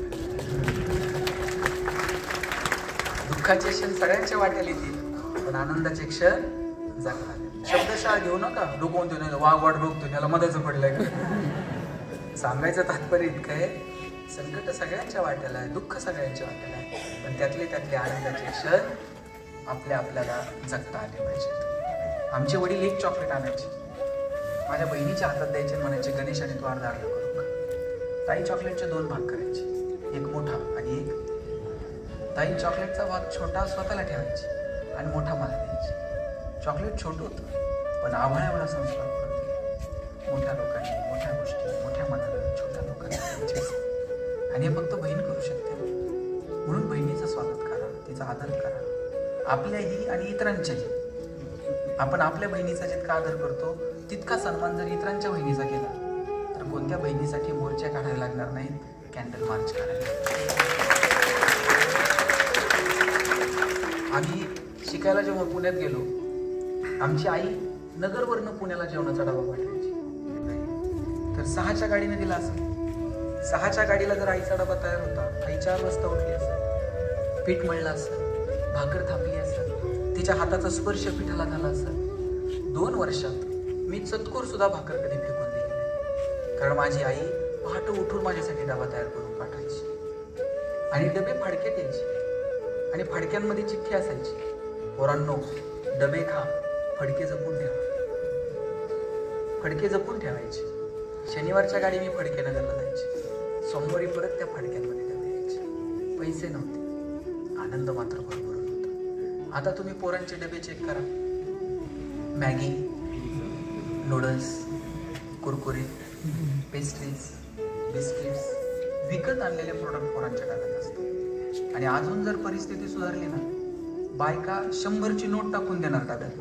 दुःखाचे क्षण सगळ्यांच्या वाट्याला येतील, पण आनंदाचे क्षण जगतात. शब्दशः घेऊ नका, डोकवून देऊ नका, वाघ वाट बघतो त्याला मधाचं पडलंय. सांगायचं तात्पर्य इतकं आहे, संकट सगळ्यांच्या वाट्याला आहे, दुःख सगळ्यांच्या वाट्याला आहे, पण त्यातले आनंदाचे क्षण आपल्याला जगता आले पाहिजेत. आमचे वडील एक चॉकलेट आणायचे, माझ्या बहिणीच्या हातात द्यायचे, म्हणायचे गणेश आणि तू अर्धा अर्धा करू का. ताई चॉकलेटचे 2 भाग करायचे, एक मोठा आणि एक. ताई चॉकलेटचा भाग छोटा स्वतःला ठेवायची आणि मोठा मला द्यायची. चॉकलेट छोटं होतं, पण आभाळ एवढा संस्कार पडत. मोठ्या लोकांनी मोठ्या गोष्टी मोठ्या मनाला छोट्या लोकांना द्यायचे, आणि हे फक्त बहीण करू शकते. म्हणून बहिणीचं स्वागत करा, तिचा आदर करा, आपल्याही आणि इतरांच्याही. आपण आपल्या बहिणीचा जितका आदर करतो तितका सन्मान जर इतरांच्या बहिणीचा केला तर कोणत्या बहिणीसाठी मोर्चा काढायला लागणार नाहीत, कॅन्डल मार्च काढायला. आम्ही शिकायला जेव्हा पुण्यात गेलो, आमची आई नगरवरनं पुण्याला जेवणाचा डबा पाठवायची. तर 6च्या गाडीने दिला असेल. 6च्या गाडीला जर आईचा डबा तयार होता, आई 4 वाजता उठली असेल, पीठ मळलं असेल, भाकर थापली असेल, तिच्या हाताचा स्पर्श पिठाला झाला असेल. 2 वर्षात मी चतकोर सुद्धा भाकर कधी फेकून दिली नाही, कारण माझी आई पहाटे उठून माझ्यासाठी डबा तयार करून पाठवायची. आणि डबे फाडक्यात यायचे आणि फाडक्यांमध्ये चिठ्ठी असायची, पोरांनो डबे खा, फडके जपून ठेवा. फडके जपून ठेवायचे. शनिवारच्या गाडी मी फडके नगरला जायचे, सोमवारी परत त्या फडक्यांमध्ये डबे यायचे. पैसे नव्हते, आनंद मात्र भरभरून होता. आता तुम्ही पोरांचे डबे चेक करा, Maggi, noodles, Kurkure, pastries, biscuits, विकत आणलेले प्रोडक्ट पोरांच्या डब्यात असतात. आणि अजून जर परिस्थिती सुधारली ना, बायका 100ची नोट टाकून देणार डब्यात.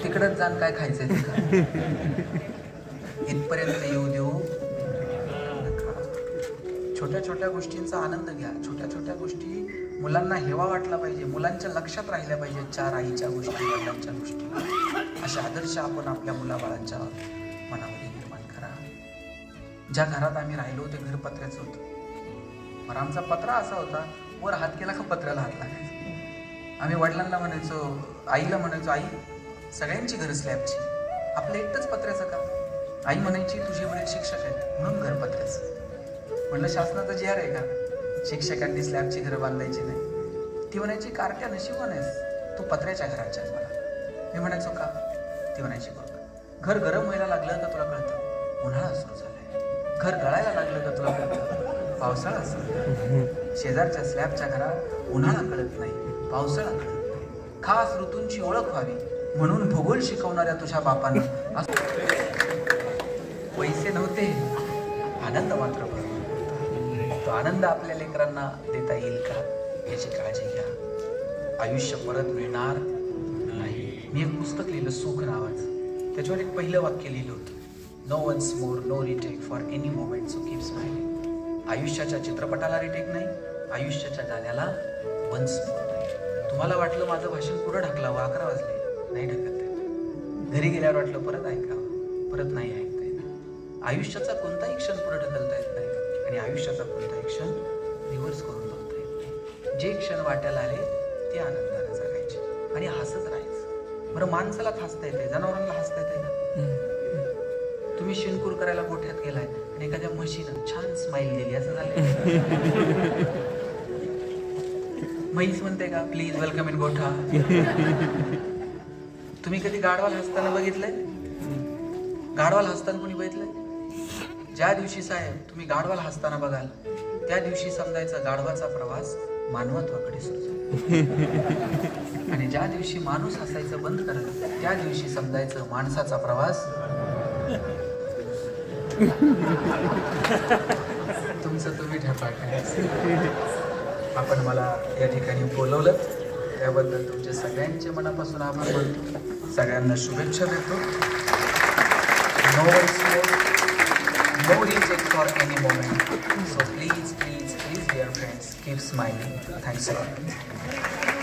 तिकडच जाण काय खायचंय ते खा. इथपर्यंत येऊ देऊ नका. छोट्या छोट्या गोष्टींचा आनंद घ्या. छोट्या छोट्या गोष्टी मुलांना हेवा वाटला पाहिजे, मुलांच्या लक्षात राहिल्या पाहिजे. 4 आईच्या गोष्टी, वडिलांच्या गोष्टी, अशा आदर्श आपण आपल्या मुलाबाळांच्या मनामध्ये निर्माण करा. ज्या घरात आम्ही राहिलो ते घर पत्र्याचं होतं. पण आमचा पत्रा असा होता, वर हात केला का पत्र्याला हात लागायचा. आम्ही वडिलांना म्हणायचो, आईला म्हणायचो, आई सगळ्यांची घर स्लॅबची, आपलं एकटंच पत्र्याचं का. आई म्हणायची तुझे वडील शिक्षक आहेत म्हणून घर पत्र्याचं. म्हणलं शासनाचं जी आर आहे का, शिक्षकांनी स्लॅबची घरं बांधायची नाही. ती म्हणायची कारट्या नशिबवान आहेस, तू पत्र्याच्या घराच्या मला. मी म्हणायचो का. ती म्हणायची बघ, घर गरम व्हायला लागलं का तुला कळतं उन्हाळा सुरू झालाय, घर गळायला लागलं का तुला कळतं पावसाळा सुरू झाला. शेजारच्या स्लॅबच्या घरात उन्हाळा कळत नाही, पावसाळा कळत नाही. खास ऋतूंची ओळख व्हावी म्हणून भूगोल शिकवणाऱ्या तुझ्या बापानं पैसे नव्हते, आनंद मात्र भरपूर. तो आनंद आपल्या लेकरांना देता येईल का याची काळजी घ्या. आयुष्य परत मिळणार नाही. मी एक पुस्तक लिहिलं सुख नावाचं, त्याच्यावर एक पहिलं वाक्य लिहिलं होतं, no once more, no retake for any moment, so keep smiling. आयुष्याच्या चित्रपटाला रिटेक नाही, आयुष्याच्या गाण्याला वन्स मोर नाही. तुम्हाला वाटलं माझं भाषण पुढं ढकलावं, 11 वाजले, नाही ढकलता येत. घरी गेल्यावर वाटलं परत ऐकावं, परत नाही ऐकता येत. आयुष्याचा कोणताही क्षण पुढे ढकलता येत नाही आणि आयुष्याचा कोणताही क्षण रिव्हर्स करून बघता येत नाही. जे क्षण वाट्याला आले ते आनंदाने जगायचे आणि हसत राहायचं. बरं, माणसाला हसता येते, जनावरांना हसता येते ना. तुम्ही शिनकूर करायला गोठ्यात गेलाय आणि एखाद्या म्हशीनं छान स्माइल दिली, असं झालं. म्हैस म्हणते का प्लीज वेलकम इन गोठा. तुम्ही कधी गाढवाला हसताना बघितलंय? गाढवाला हसताना कोणी बघितलंय? ज्या दिवशी साहेब तुम्ही गाढवाला हसताना बघाल त्या दिवशी समजायचं गाढवाचा प्रवास मानवत्वाकडे सुरू झाला. आणि ज्या दिवशी माणूस हसायचं बंद करेल त्या दिवशी समजायचं माणसाचा प्रवास तुमचं तुम्ही ठरवा काय. आपण मला या ठिकाणी बोलवलं त्याबद्दल तुमच्या सगळ्यांचे मनापासून आभार मानतो. सगळ्यांना शुभेच्छा देतो. No reject for any moment. So please, dear friends, keep smiling. Thanks a lot.